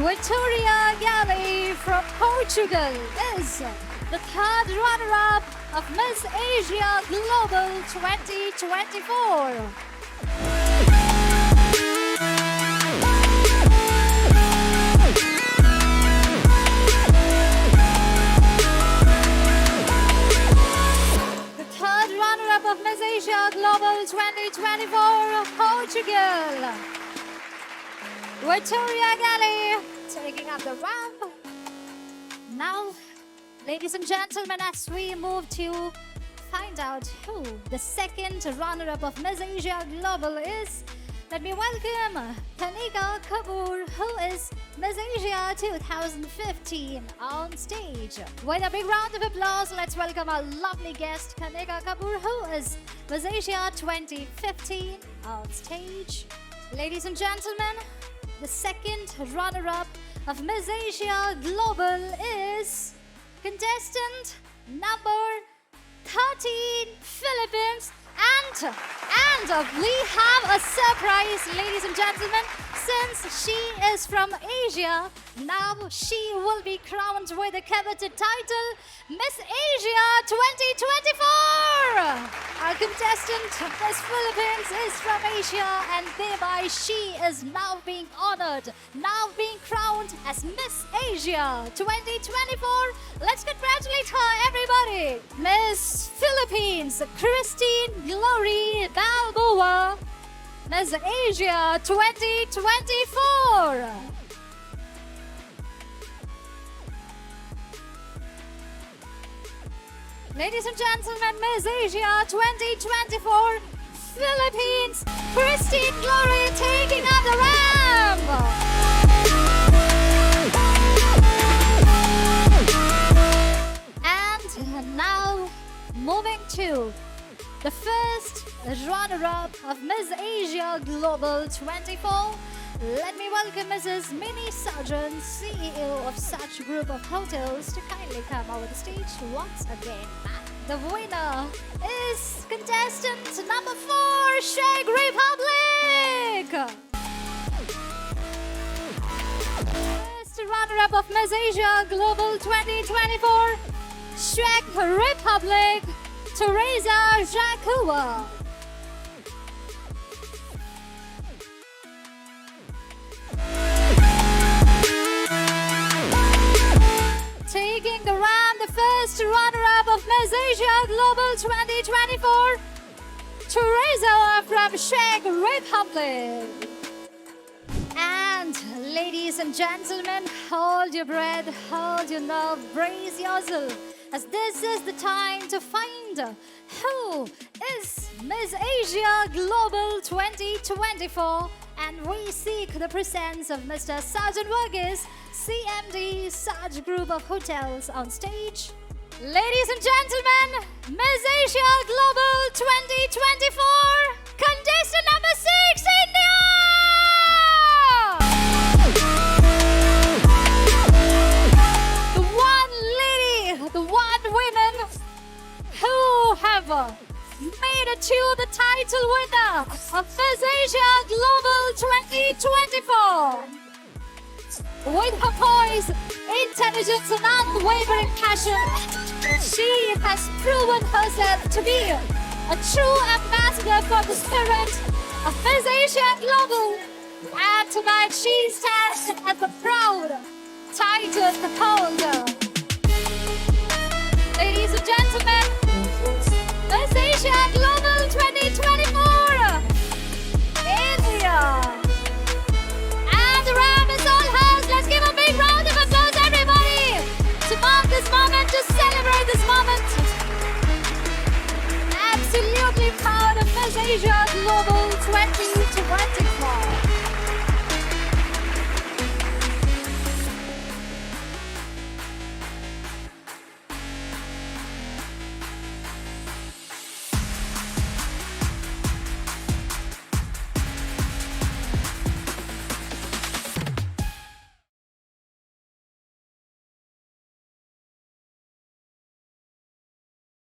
Victoria Gali from Portugal is the third runner-up of Miss Asia Global 2024. The third runner-up of Miss Asia Global 2024, Portugal. Victoria Gali taking up the ramp. Now, ladies and gentlemen, as we move to find out who the second runner-up of Miss Asia Global is, let me welcome Kanika Kapoor, who is Miss Asia 2015 on stage. With a big round of applause, let's welcome our lovely guest, Kanika Kapoor, who is Miss Asia 2015 on stage. Ladies and gentlemen, the second runner-up of Miss Asia Global is contestant number 13, Philippines. And we have a surprise, ladies and gentlemen. Since she is from Asia, now she will be crowned with the coveted title Miss Asia 2024. Our contestant, Miss Philippines, is from Asia, and thereby she is now being honored, now being crowned as Miss Asia 2024. Let's congratulate her, everybody. Miss Philippines, Christine Glory Balboa, Miss Asia 2024. Ladies and gentlemen, Miss Asia 2024, Philippines, Christine Glory taking up the ramp. And now, moving to the first runner-up of Miss Asia Global 24. Let me welcome Mrs. Minnie Sargent, CEO of such group of hotels, to kindly come over the stage once again. The winner is contestant number 4, Czech Republic. First runner-up of Miss Asia Global 2024, Czech Republic, Teresa Jakova. Taking the ramp, the first runner-up of Miss Asia Global 2024, Teresa from Czech Republic. And ladies and gentlemen, hold your breath, hold your nerve, brace yourself, as this is the time to find who is Miss Asia Global 2024, and we seek the presence of Mr. Sergeant Vargas, CMD, Sarge Group of Hotels, on stage. Ladies and gentlemen, Miss Asia Global 2024, contestant number 6, India! The one lady, the one woman who have made it to the title winner of Miss Asia Global 2024. With her poise, intelligence, and unwavering passion, she has proven herself to be a true ambassador for the spirit of Miss Asia Global. And tonight she stands as the proud title holder. Ladies and gentlemen, Miss Asia Global 2024, India. And the round is all hers. Let's give a big round of applause, everybody, to mark this moment, to celebrate this moment. Absolutely proud of Miss Asia Global 2024.